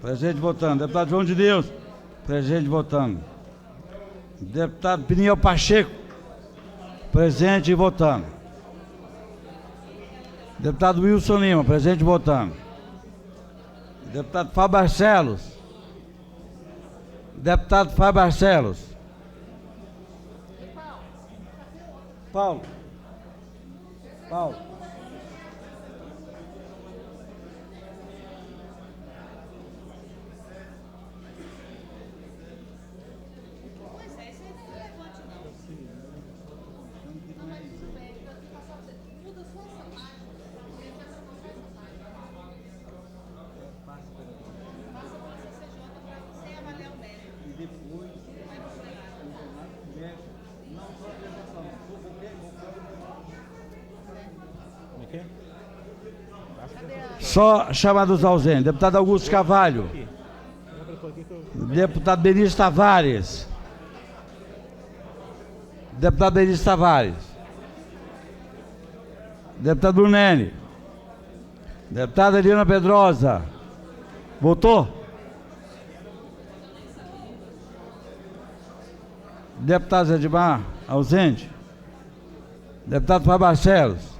Presente votando. Deputado João de Deus. Presente votando. Deputado Peniel Pacheco. Presente e votando. Deputado Wilson Lima, presente e votando. Deputado Fábio Barcelos. Deputado Fábio Barcelos. Paulo. Paulo. Só chamados ausentes. Deputado Augusto Carvalho. Deputado Benício Tavares. Deputado Benício Tavares. Deputado Brunelli. Deputada Eliana Pedrosa. Votou? Deputado Zé Dimar, ausente. Deputado Fábio Barcelos.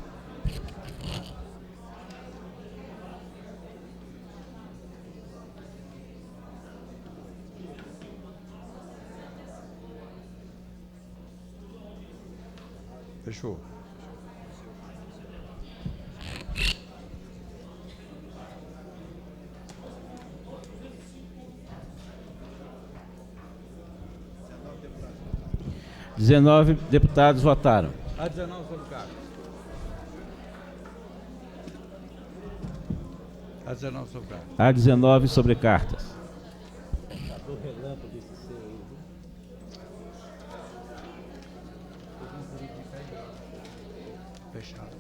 Fechou. Dezenove deputados votaram. A 19 sobre cartas. A 19 sobre cartas. Há 19 sobre cartas. Fechado.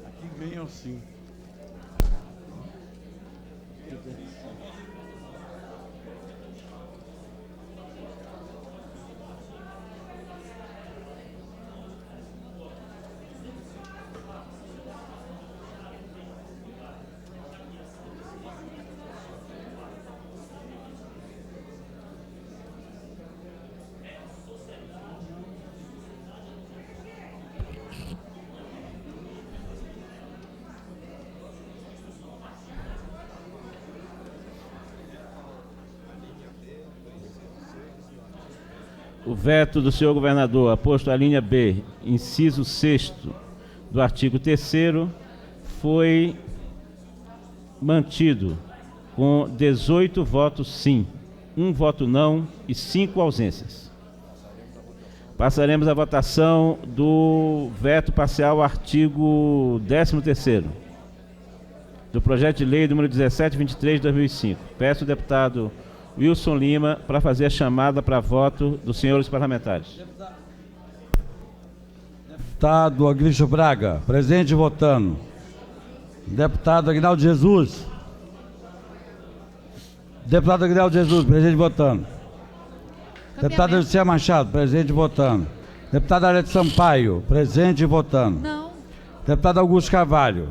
Aqui bem assim. o veto do senhor governador, aposto à linha B, inciso 6º do artigo 3º, foi mantido com 18 votos sim, 1 voto não e 5 ausências. Passaremos à votação do veto parcial ao artigo 13º do projeto de lei número 1723 de 2005. Peço ao deputado Wilson Lima para fazer a chamada para voto dos senhores parlamentares. Deputado Agrício Braga, presente e votando. Deputado Aguinaldo Jesus. Deputado Aguinaldo Jesus, presente e votando. Deputado Eliseu Machado, presente e votando. Deputado Arete Sampaio, presente e votando. Não. Deputado Augusto Carvalho,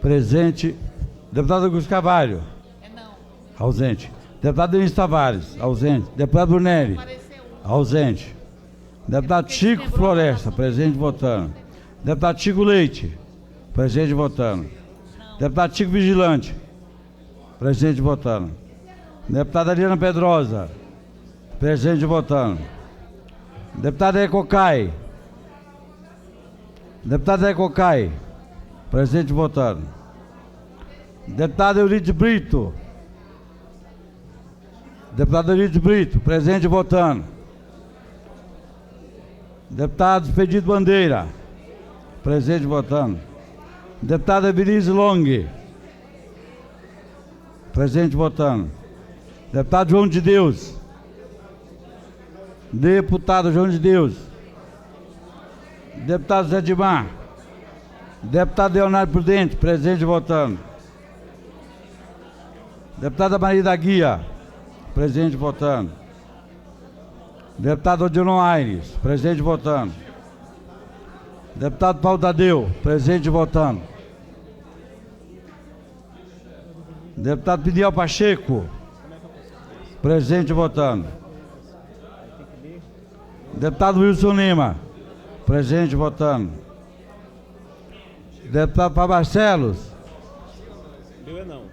presente. Deputado Augusto Carvalho. Não. Ausente. Deputado Denis Tavares, ausente. Deputado Brunelli, ausente. Deputado Chico Floresta, presente e votando. Deputado Chico Leite, presente e votando. Deputado Chico Vigilante, presente e votando. Deputada Ariana Pedrosa, presente e votando. Deputada Ecocai. Deputada Ecocai, presente e votando. Deputado Euridice Brito. Deputado Euridice Brito, presente e votando. Deputado Expedito Bandeira, presente e votando. Deputada Evelise Long, presente e votando. Deputado João de Deus. Deputado João de Deus. Deputado Zé Dimar. Deputado Leonardo Prudente, presente e votando. Deputada Maria da Guia, presente e votando. Deputado Odilon Aires, presente e votando. Deputado Paulo Tadeu, presente e votando. Deputado Peniel Pacheco, presente e votando. Deputado Wilson Lima, presente e votando. Deputado Fábio Barcelos. Eu não.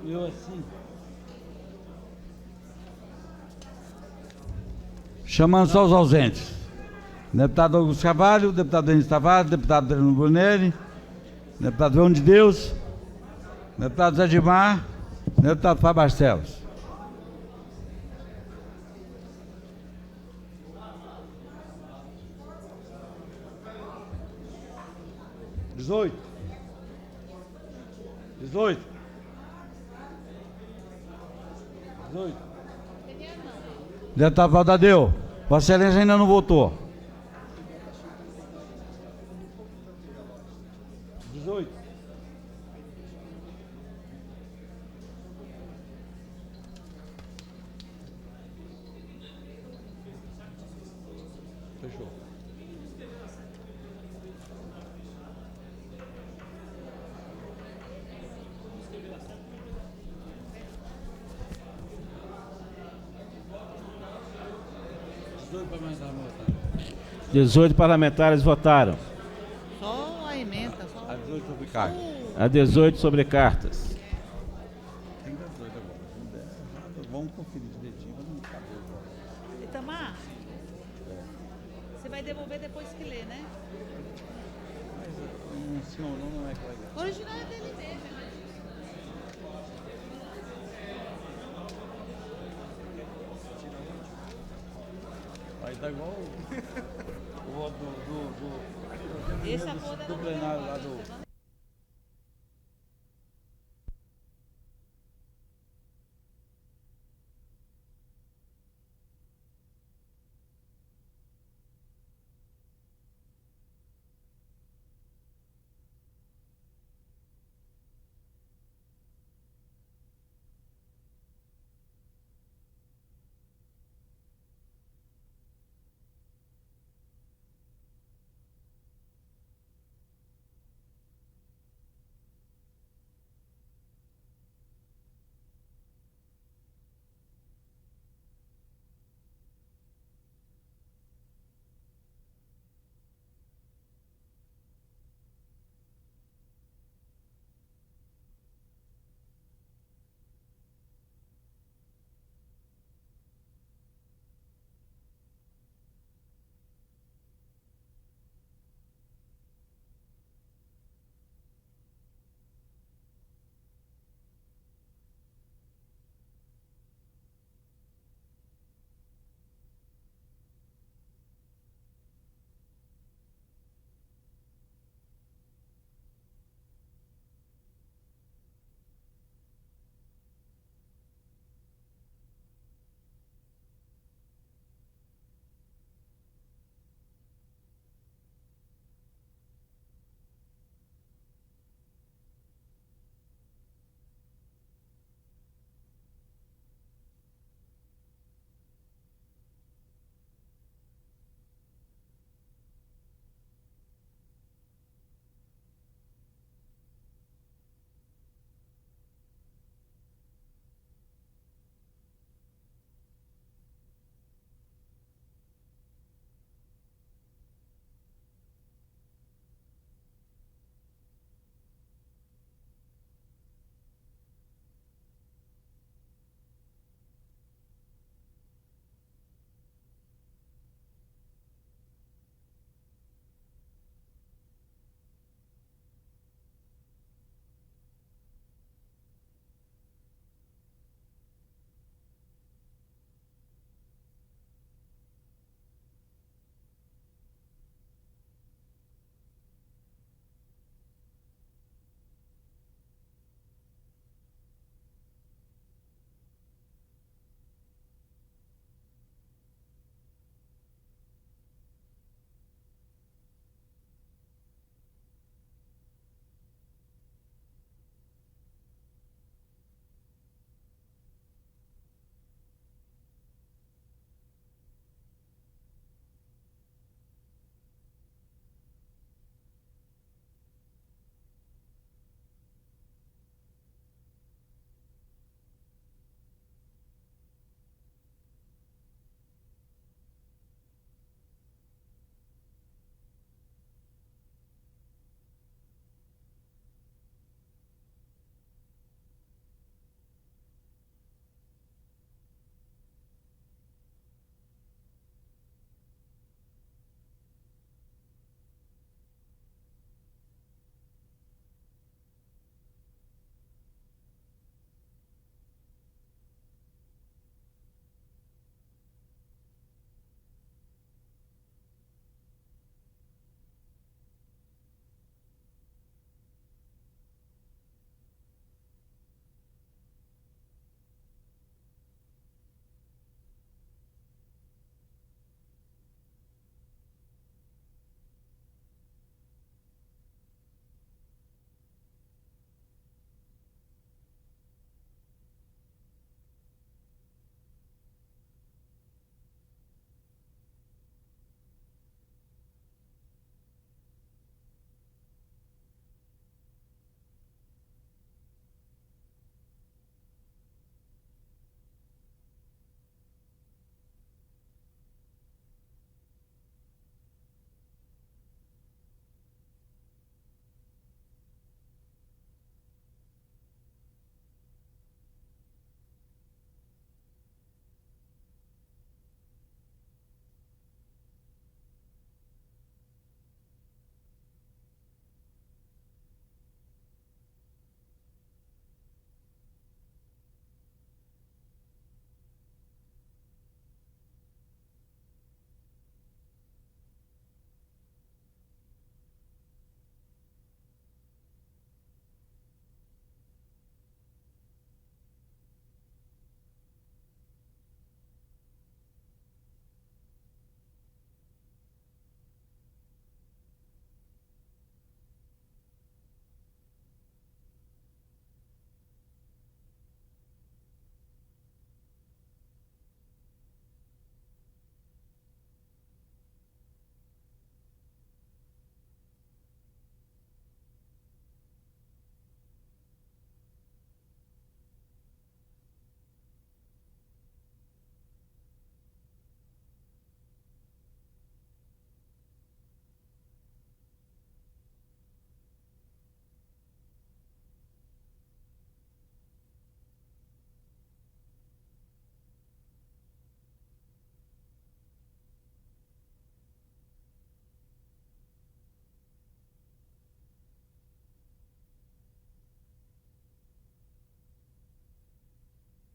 Eu assim. Chamando só os ausentes. Deputado Augusto Carvalho, deputado Denis Tavares, deputado Adriano Brunelli, deputado João de Deus, deputado Zé Dimar, deputado Fábio Barcelos. Dezoito. Deputado Paulo Tadeu, Vossa Excelência ainda não votou. 18. Fechou. Os 18 parlamentares votaram. Só a emenda, só. A 18 sobre cartas. A 18 sobre cartas. Tem 18 agora. Vamos conferir direitinho. Itamar, você vai devolver depois que lê, né? Mas sim ou não é que vai dar. O original é dele mesmo. Vai dar igual o voto Esse é a porra da do plenário lá do